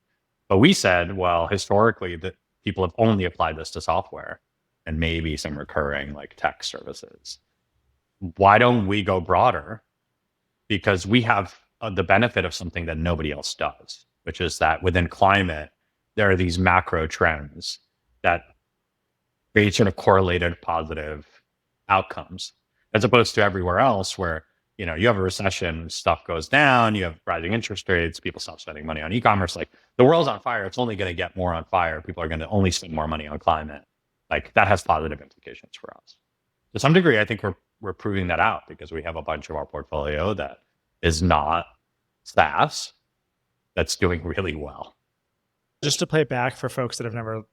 But we said, well, historically, that people have only applied this to software and maybe some recurring like tech services. Why don't we go broader? Because we have the benefit of something that nobody else does, which is that within climate, there are these macro trends that create sort of correlated positive outcomes, as opposed to everywhere else where, you know, you have a recession, stuff goes down, you have rising interest rates, people stop spending money on e-commerce. Like the world's on fire. It's only going to get more on fire. People are going to only spend more money on climate. Like that has positive implications for us. To some degree, I think we're proving that out because we have a bunch of our portfolio that is not SaaS that's doing really well. Just to play it back for folks that have never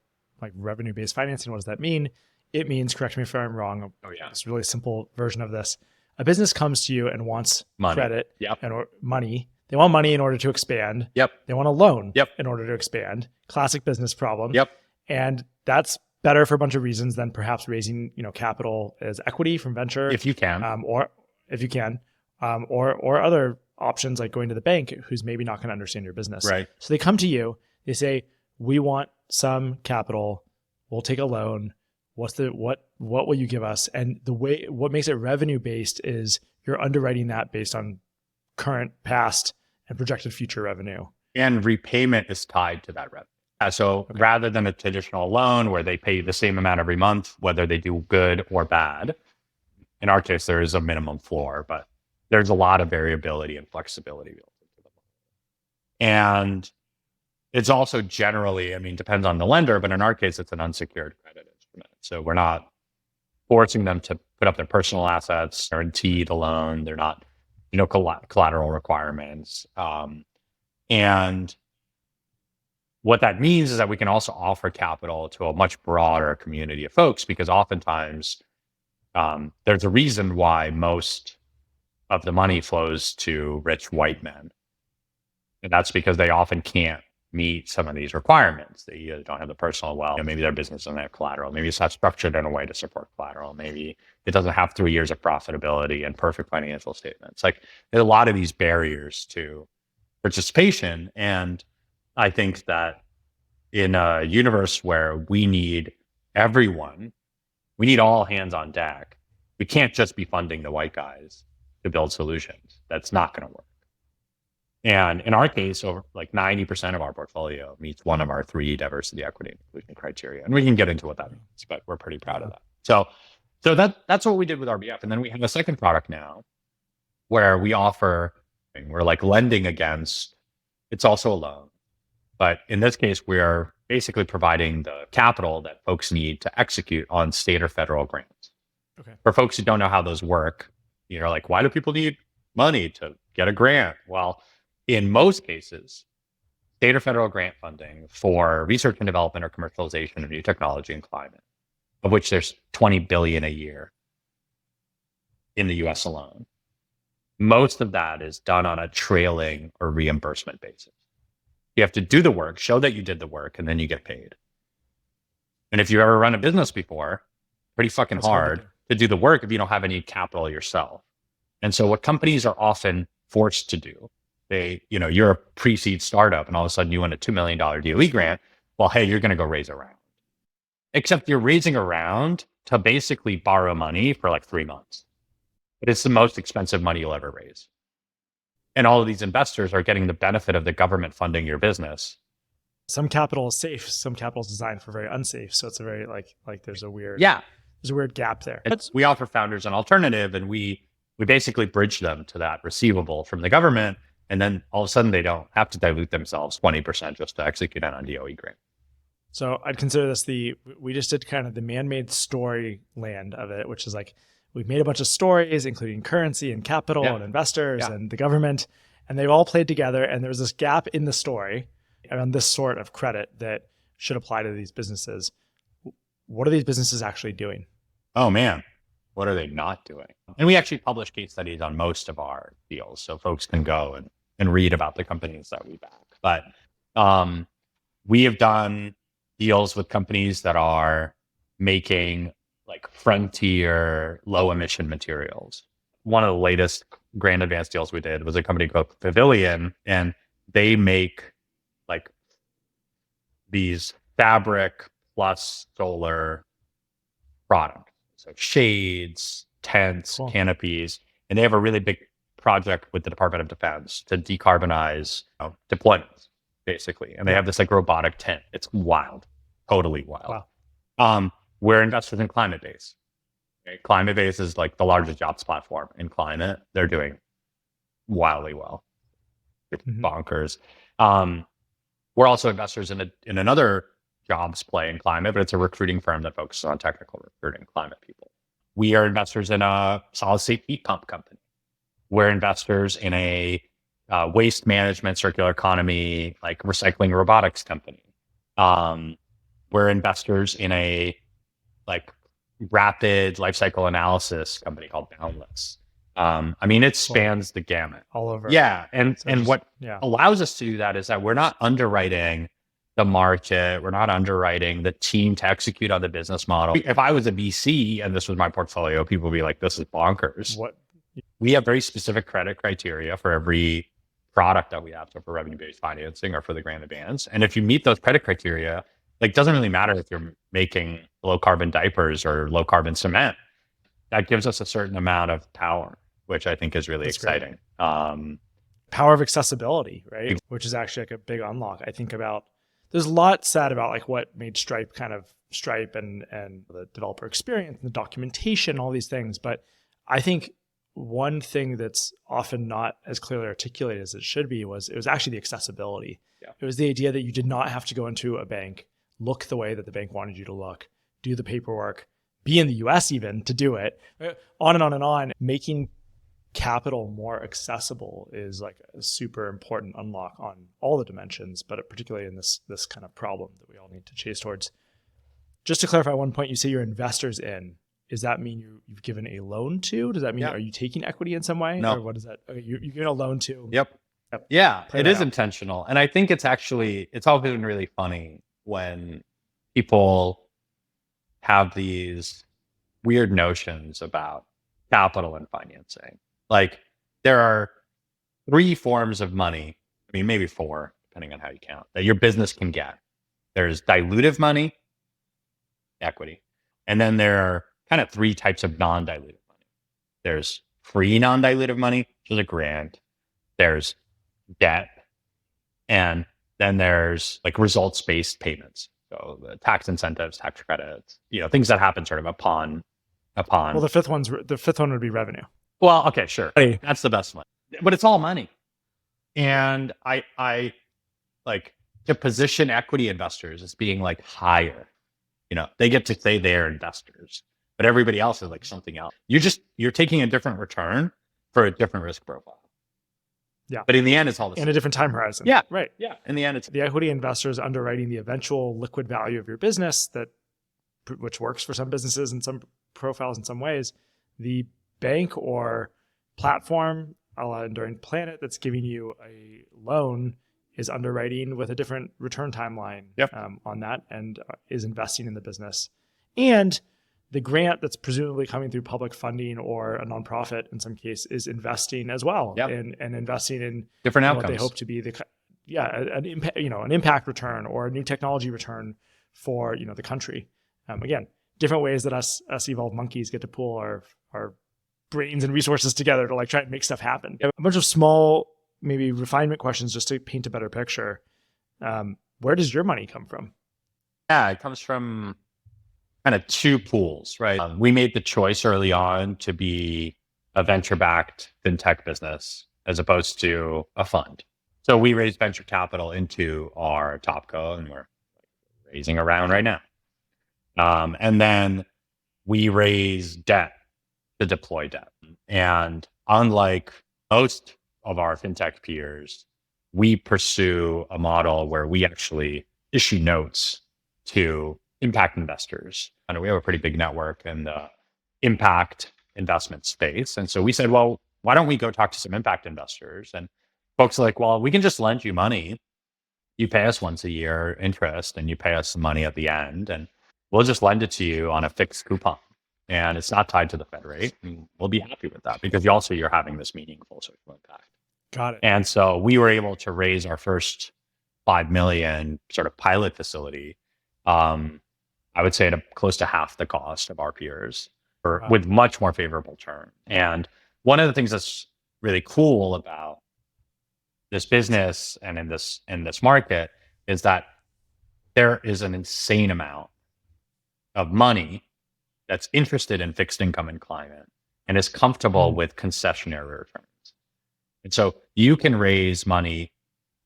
like revenue-based financing, what does that mean? It means, correct me if I'm wrong, it's a really simple version of this. A business comes to you and wants Money. credit Yep. and money. They want money in order to expand. Yep. They want a loan Yep. in order to expand. Classic business problem. Yep. And that's better for a bunch of reasons than perhaps raising, capital as equity from venture. If you can. Or if you can. Or other options like going to the bank who's maybe not going to understand your business. Right. So they come to you, they say, we want some capital. We'll take a loan. What will you give us? And what makes it revenue based is you're underwriting that based on current, past, and projected future revenue. And repayment is tied to that revenue. So rather than a traditional loan where they pay the same amount every month, whether they do good or bad, in our case, there is a minimum floor, but there's a lot of variability and flexibility built into the model. And it's also generally, depends on the lender, but in our case, it's an unsecured credit instrument. So we're not forcing them to put up their personal assets, guarantee the loan. They're not, collateral requirements. And what that means is that we can also offer capital to a much broader community of folks, because oftentimes there's a reason why most of the money flows to rich white men. And that's because they often can't meet some of these requirements. They either don't have the personal wealth, maybe their business doesn't have collateral, maybe it's not structured in a way to support collateral, maybe it doesn't have 3 years of profitability and perfect financial statements. Like there's a lot of these barriers to participation. And I think that in a universe where we need everyone, we need all hands on deck. We can't just be funding the white guys to build solutions. That's not going to work. And in our case, over like 90% of our portfolio meets one of our 3 diversity, equity, and inclusion criteria. And we can get into what that means, but we're pretty proud of that. So that's what we did with RBF. And then we have a second product now where we're like lending against, it's also a loan. But in this case, we're basically providing the capital that folks need to execute on state or federal grants. Okay. For folks who don't know how those work, like, why do people need money to get a grant? Well, in most cases, state or federal grant funding for research and development or commercialization of new technology and climate, of which there's 20 billion a year in the US alone. Most of that is done on a trailing or reimbursement basis. You have to do the work, show that you did the work, and then you get paid. And if you ever run a business before, pretty fucking hard to do the work if you don't have any capital yourself. And so what companies are often forced to do, you're a pre-seed startup and all of a sudden you win a $2 million DOE grant. Well, hey, you're going to go raise a round. Except you're raising a round to basically borrow money for like 3 months. But it's the most expensive money you'll ever raise. And all of these investors are getting the benefit of the government funding your business. Some capital is safe. Some capital is designed for very unsafe. So it's a very like there's a weird gap there. We offer founders an alternative, and we basically bridge them to that receivable from the government. And then all of a sudden they don't have to dilute themselves 20% just to execute on a DOE grant. So I'd consider this we just did kind of the man-made story land of it, which is like, we've made a bunch of stories, including currency and capital and investors and the government, and they've all played together. And there's this gap in the story around this sort of credit that should apply to these businesses. What are these businesses actually doing? Oh man, what are they not doing? And we actually publish case studies on most of our deals, so folks can go and read about the companies that we back. But We have done deals with companies that are making like frontier low emission materials. One of the latest grand advance deals we did was a company called Pavilion, and they make like these fabric plus solar products. So shades, tents, Cool. canopies, and they have a really big project with the Department of Defense to decarbonize deployments, basically. And they have this like robotic tent. It's wild, totally wild. Wow. We're investors in Climate Base. Okay? Climate Base is like the largest jobs platform in climate. They're doing wildly well. It's bonkers. We're also investors in another jobs play in climate, but it's a recruiting firm that focuses on technical recruiting climate people. We are investors in a solid state heat pump company. We're investors in a waste management, circular economy, like recycling robotics company. We're investors in a like rapid life cycle analysis company called Boundless. I mean, it spans the gamut. All over. Yeah. And So what allows us to do that is that we're not underwriting the market. We're not underwriting the team to execute on the business model. If I was a VC and this was my portfolio, people would be like, this is bonkers. What? We have very specific credit criteria for every product that we have. So for revenue-based financing or for the grant advance. And if you meet those credit criteria, like it doesn't really matter if you're making low carbon diapers or low carbon cement. That gives us a certain amount of power, which I think is really exciting. Power of accessibility, right? Which is actually like a big unlock. I think about, there's a lot said about like what made Stripe kind of Stripe and the developer experience and the documentation, all these things. But I think one thing that's often not as clearly articulated as it should be was it was actually the accessibility. Yeah. It was the idea that you did not have to go into a bank, look the way that the bank wanted you to look, do the paperwork, be in the US even to do it, on and on and on. Making capital more accessible is like a super important unlock on all the dimensions, but particularly in this kind of problem that we all need to chase towards. Just to clarify one point, you say you're investors in. Does that mean you've given a loan to? Does that mean, are you taking equity in some way? No. Or what is that? Okay, you're giving a loan to. Yep. Yeah, it is out. intentional. And I think it's always been really funny when people have these weird notions about capital and financing. Like there are 3 forms of money, I mean, maybe 4, depending on how you count, that your business can get. There's dilutive money, equity. And then there are kind of 3 types of non-dilutive money. There's free non-dilutive money, which is a grant. There's debt. And then there's like results-based payments. So the tax incentives, tax credits, things that happen sort of upon. Well, the fifth one would be revenue. Well, okay, sure. That's the best one. But it's all money. And I like to position equity investors as being like higher. They get to say they're investors, but everybody else is like something else. You're taking a different return for a different risk profile. Yeah. But in the end, it's all the same. In a different time horizon. Yeah. Right. Yeah. In the end, it's the equity investors underwriting the eventual liquid value of your business, which works for some businesses and some profiles in some ways. The bank or platform, a la Enduring Planet, that's giving you a loan is underwriting with a different return timeline on that and is investing in the business. And the grant that's presumably coming through public funding or a nonprofit in some case is investing as well and investing in different outcomes. What they hope to be an impact return or a new technology return for the country. Again, different ways that us evolved monkeys get to pool our brains and resources together to like try and make stuff happen. A bunch of small maybe refinement questions just to paint a better picture. Where does your money come from? Yeah, it comes from kind of 2 pools, right? We made the choice early on to be a venture-backed fintech business as opposed to a fund. So we raised venture capital into our topco, and we're raising a round right now. And then we raise debt to deploy debt. And unlike most of our fintech peers, we pursue a model where we actually issue notes to impact investors. And we have a pretty big network in the impact investment space. And so we said, well, why don't we go talk to some impact investors? And folks are like, well, we can just lend you money you pay us once a year interest and you pay us some money at the end, and we'll just lend it to you on a fixed coupon. And it's not tied to the Fed rate. And we'll be happy with that because you're having this meaningful social impact. Got it. And so we were able to raise our first 5 million sort of pilot facility. I would say at close to half the cost of our peers, Wow. with much more favorable term. And one of the things that's really cool about this business and in this market is that there is an insane amount of money that's interested in fixed income and climate and is comfortable with concessionary returns. And so you can raise money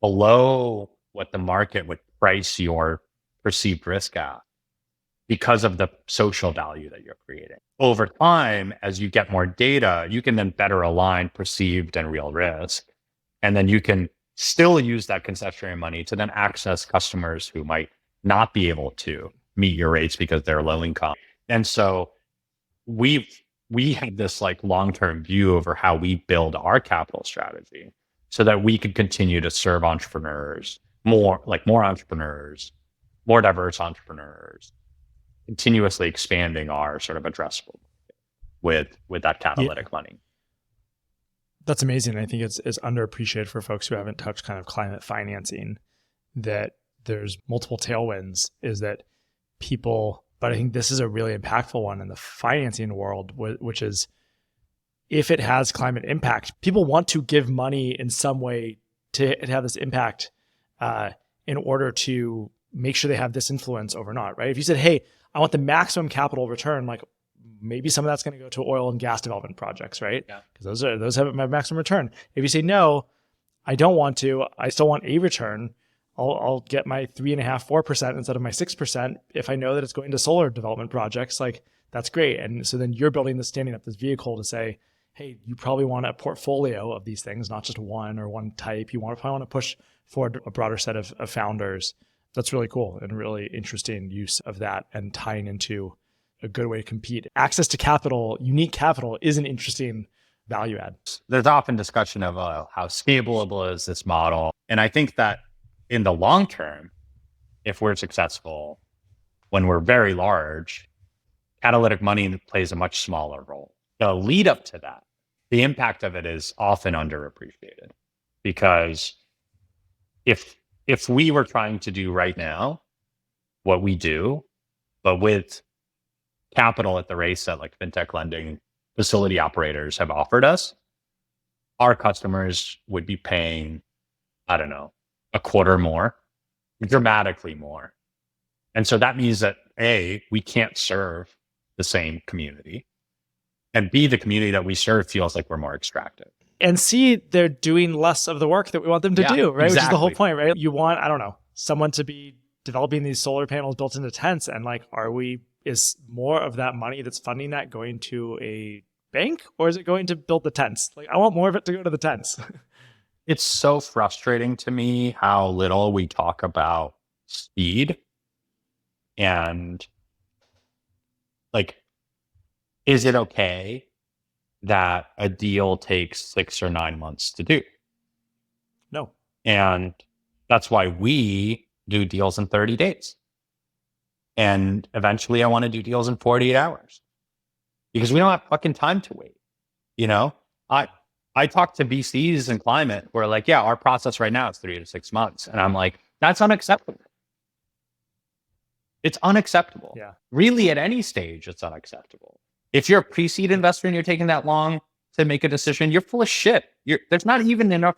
below what the market would price your perceived risk at because of the social value that you're creating. Over time, as you get more data, you can then better align perceived and real risk. And then you can still use that concessionary money to then access customers who might not be able to meet your rates because they're low income. And so we have this like long-term view over how we build our capital strategy so that we could continue to serve entrepreneurs, more entrepreneurs, more diverse entrepreneurs, continuously expanding our sort of addressable with that catalytic money. That's amazing. I think it's underappreciated for folks who haven't touched kind of climate financing, that there's multiple tailwinds, is that people, but I think this is a really impactful one in the financing world, which is if it has climate impact, people want to give money in some way to have this impact in order to make sure they have this influence over not, right? If you said, hey, I want the maximum capital return, like maybe some of that's going to go to oil and gas development projects, right? Yeah. Because those have my maximum return. If you say, no, I don't want to, I still want a return, I'll get my 3.5%, 4% instead of my 6%. If I know that it's going to solar development projects, like that's great. And so then you're standing up this vehicle to say, hey, you probably want a portfolio of these things, not just one or one type. You probably want to push forward a broader set of founders. That's really cool and really interesting use of that and tying into a good way to compete. Access to capital, unique capital, is an interesting value add. There's often discussion of how scalable is this model. And I think that in the long term, if we're successful, when we're very large, catalytic money plays a much smaller role. The lead up to that, the impact of it is often underappreciated, because if we were trying to do right now what we do, but with capital at the race that like fintech lending facility operators have offered us, our customers would be paying, I don't know, a quarter more, dramatically more. And so that means that A, we can't serve the same community, and B, the community that we serve feels like we're more extractive. And C, they're doing less of the work that we want them to do, right? Exactly. Which is the whole point, right? You want, I don't know, someone to be developing these solar panels built into tents, and like, is more of that money that's funding that going to a bank, or is it going to build the tents? Like, I want more of it to go to the tents. It's so frustrating to me how little we talk about speed and like, is it okay that a deal takes 6 or 9 months to do? No. And that's why we do deals in 30 days. And eventually I want to do deals in 48 hours because we don't have fucking time to wait. You know, I talk to VCs in climate who are like, yeah, our process right now is 3 to 6 months. And I'm like, that's unacceptable. It's unacceptable. Yeah. Really, at any stage, it's unacceptable. If you're a pre-seed investor and you're taking that long to make a decision, you're full of shit. There's not even enough,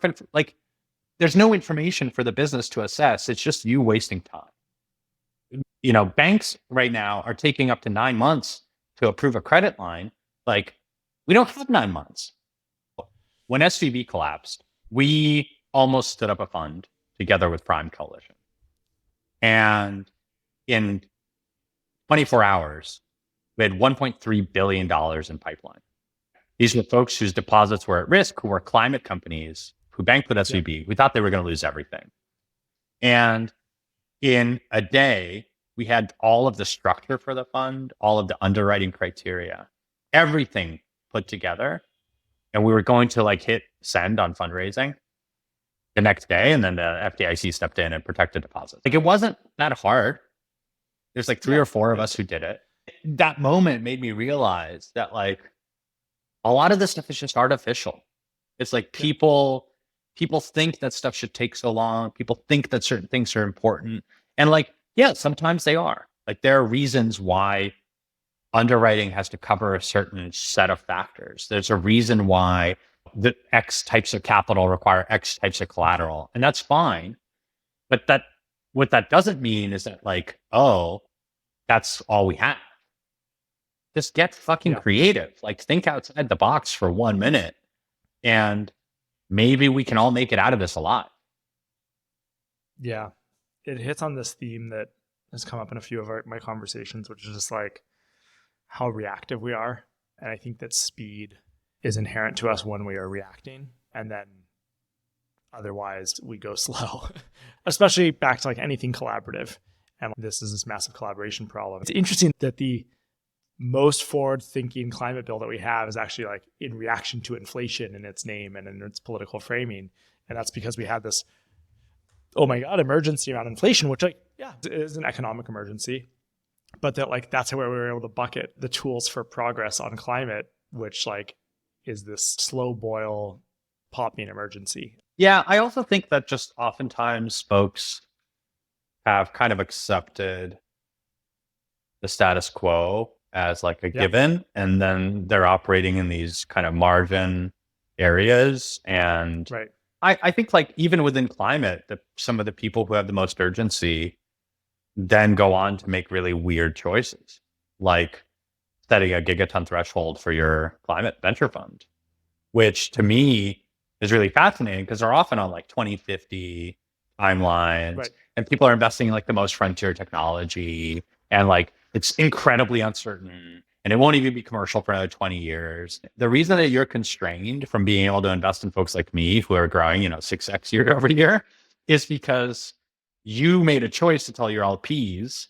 there's no information for the business to assess. It's just you wasting time. You know, banks right now are taking up to 9 months to approve a credit line. Like, we don't have 9 months. When SVB collapsed, we almost stood up a fund together with Prime Coalition. And in 24 hours, we had $1.3 billion in pipeline. These were folks whose deposits were at risk, who were climate companies, who banked with SVB. Yeah. We thought they were going to lose everything. And in a day, we had all of the structure for the fund, all of the underwriting criteria, everything put together. And we were going to like hit send on fundraising. the next day, and then the FDIC stepped in and protected deposits. Like, it wasn't that hard. There's like three or four of us who did it. That moment made me realize that like a lot of this stuff is just artificial. It's like people think that stuff should take so long. People think that certain things are important. And like, yeah, sometimes they are. Like, there are reasons why underwriting has to cover a certain set of factors. There's a reason why the X types of capital require X types of collateral. And that's fine. But what that doesn't mean is that like, oh, that's all we have. Just get fucking creative. Like, think outside the box for 1 minute, and maybe we can all make it out of this alive. Yeah. It hits on this theme that has come up in a few of my conversations, which is just like how reactive we are. And I think that speed is inherent to us when we are reacting, and then otherwise we go slow, especially back to like anything collaborative. And this is this massive collaboration problem. It's interesting that the most forward-thinking climate bill that we have is actually like in reaction to inflation in its name and in its political framing. And that's because we had this, oh my God, emergency around inflation, which like, yeah, it is an economic emergency. But that like, that's where we were able to bucket the tools for progress on climate, which like is this slow boil popping emergency. Yeah, I also think that just oftentimes folks have kind of accepted the status quo as like a given, and then they're operating in these kind of margin areas. And I think like even within climate, some of the people who have the most urgency then go on to make really weird choices, like setting a gigaton threshold for your climate venture fund, which to me is really fascinating because they're often on like 2050 timelines, and people are investing in like the most frontier technology, and like it's incredibly uncertain, and it won't even be commercial for another 20 years. The reason that you're constrained from being able to invest in folks like me who are growing, 6x year over year is because you made a choice to tell your LPs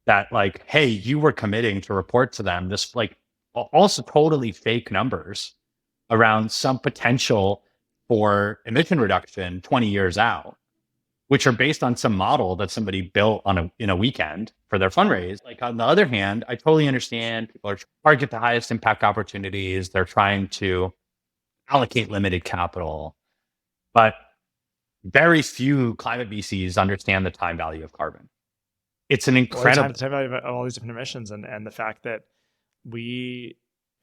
that like, hey, you were committing to report to them this like also totally fake numbers around some potential for emission reduction 20 years out, which are based on some model that somebody built in a weekend for their fundraise. Like, on the other hand, I totally understand people are trying to target the highest impact opportunities. They're trying to allocate limited capital, but very few climate VCs understand the time value of carbon. It's an incredible time value of all these different emissions, and the fact that we,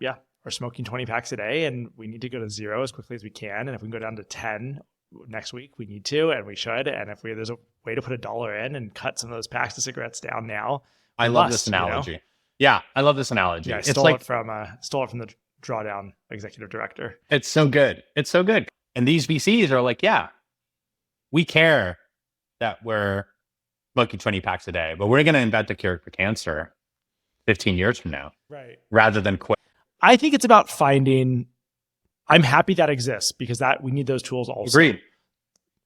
are smoking 20 packs a day, and we need to go to 0 as quickly as we can. And if we can go down to 10 next week, we need to, and we should. And if there's a way to put $1 in and cut some of those packs of cigarettes down now, I love this analogy. Yeah, I love this analogy. Yeah, I stole it from the Drawdown executive director. It's so good. It's so good. And these VCs are like, yeah, we care that we're smoking 20 packs a day, but we're going to invent a cure for cancer 15 years from now, rather than quit. I think it's about finding. I'm happy that exists because we need those tools also. Agreed.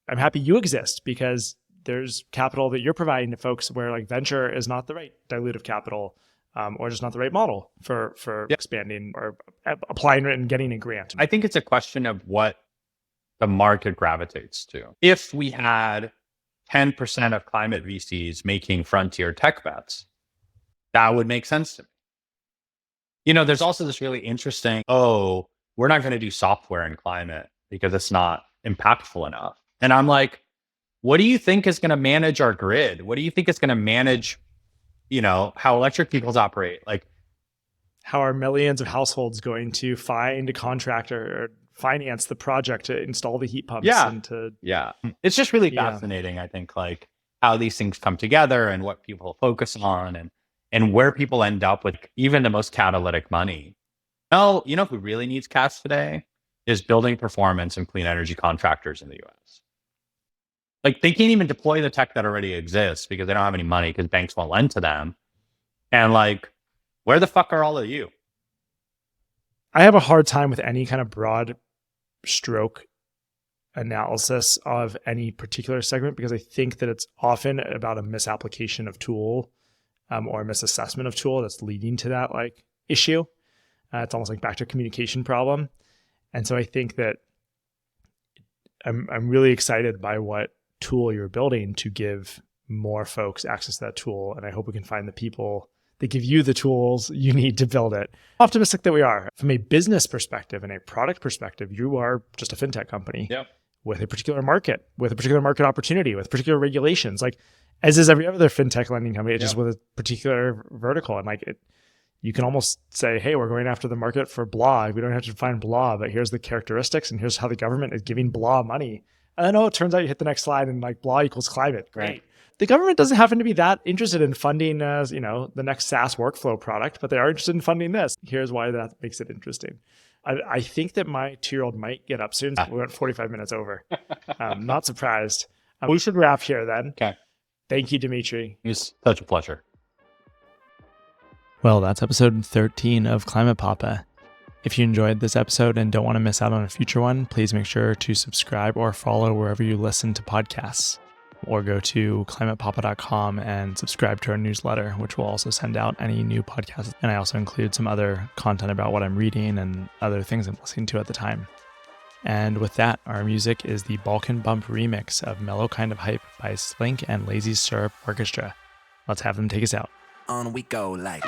I'm happy you exist because there's capital that you're providing to folks where like venture is not the right dilutive capital, or just not the right model for expanding or applying it and getting a grant. I think it's a question of what the market gravitates to. If we had 10% of climate VCs making frontier tech bets, that would make sense to me. There's also this really interesting, we're not going to do software in climate because it's not impactful enough. And I'm like, what do you think is going to manage our grid? What do you think is going to manage, how electric vehicles operate? Like, how are millions of households going to find a contractor or finance the project to install the heat pumps? It's just really fascinating. I think like how these things come together and what people focus on and where people end up with even the most catalytic money. Who really needs cash today is building performance and clean energy contractors in the US. Like, they can't even deploy the tech that already exists because they don't have any money because banks won't lend to them. And like, where the fuck are all of you? I have a hard time with any kind of broad stroke analysis of any particular segment because I think that it's often about a misapplication of tool, or a misassessment of tool that's leading to that like issue. It's almost like back to a communication problem. And so I think that I'm really excited by what tool you're building to give more folks access to that tool. And I hope we can find the people that give you the tools you need to build it. Optimistic that we are. From a business perspective and a product perspective, you are just a fintech company with a particular market, with a particular market opportunity, with particular regulations, like as is every other fintech lending company, just with a particular vertical. And like you can almost say, hey, we're going after the market for blah. We don't have to find blah, but here's the characteristics and here's how the government is giving blah money. And then, it turns out you hit the next slide and like blah equals climate. Great. Right. The government doesn't happen to be that interested in funding, the next SaaS workflow product, but they are interested in funding this. Here's why that makes it interesting. I think that my 2-year-old might get up soon. We went 45 minutes over. Not surprised. We should wrap here then. Okay. Thank you, Dimitry. It's such a pleasure. Well, that's episode 13 of Climate Papa. If you enjoyed this episode and don't want to miss out on a future one, please make sure to subscribe or follow wherever you listen to podcasts. Or go to climatepapa.com and subscribe to our newsletter, which will also send out any new podcasts. And I also include some other content about what I'm reading and other things I'm listening to at the time. And with that, our music is the Balkan Bump remix of Mellow Kind of Hype by Slink and Lazy Syrup Orchestra. Let's have them take us out. On we go like...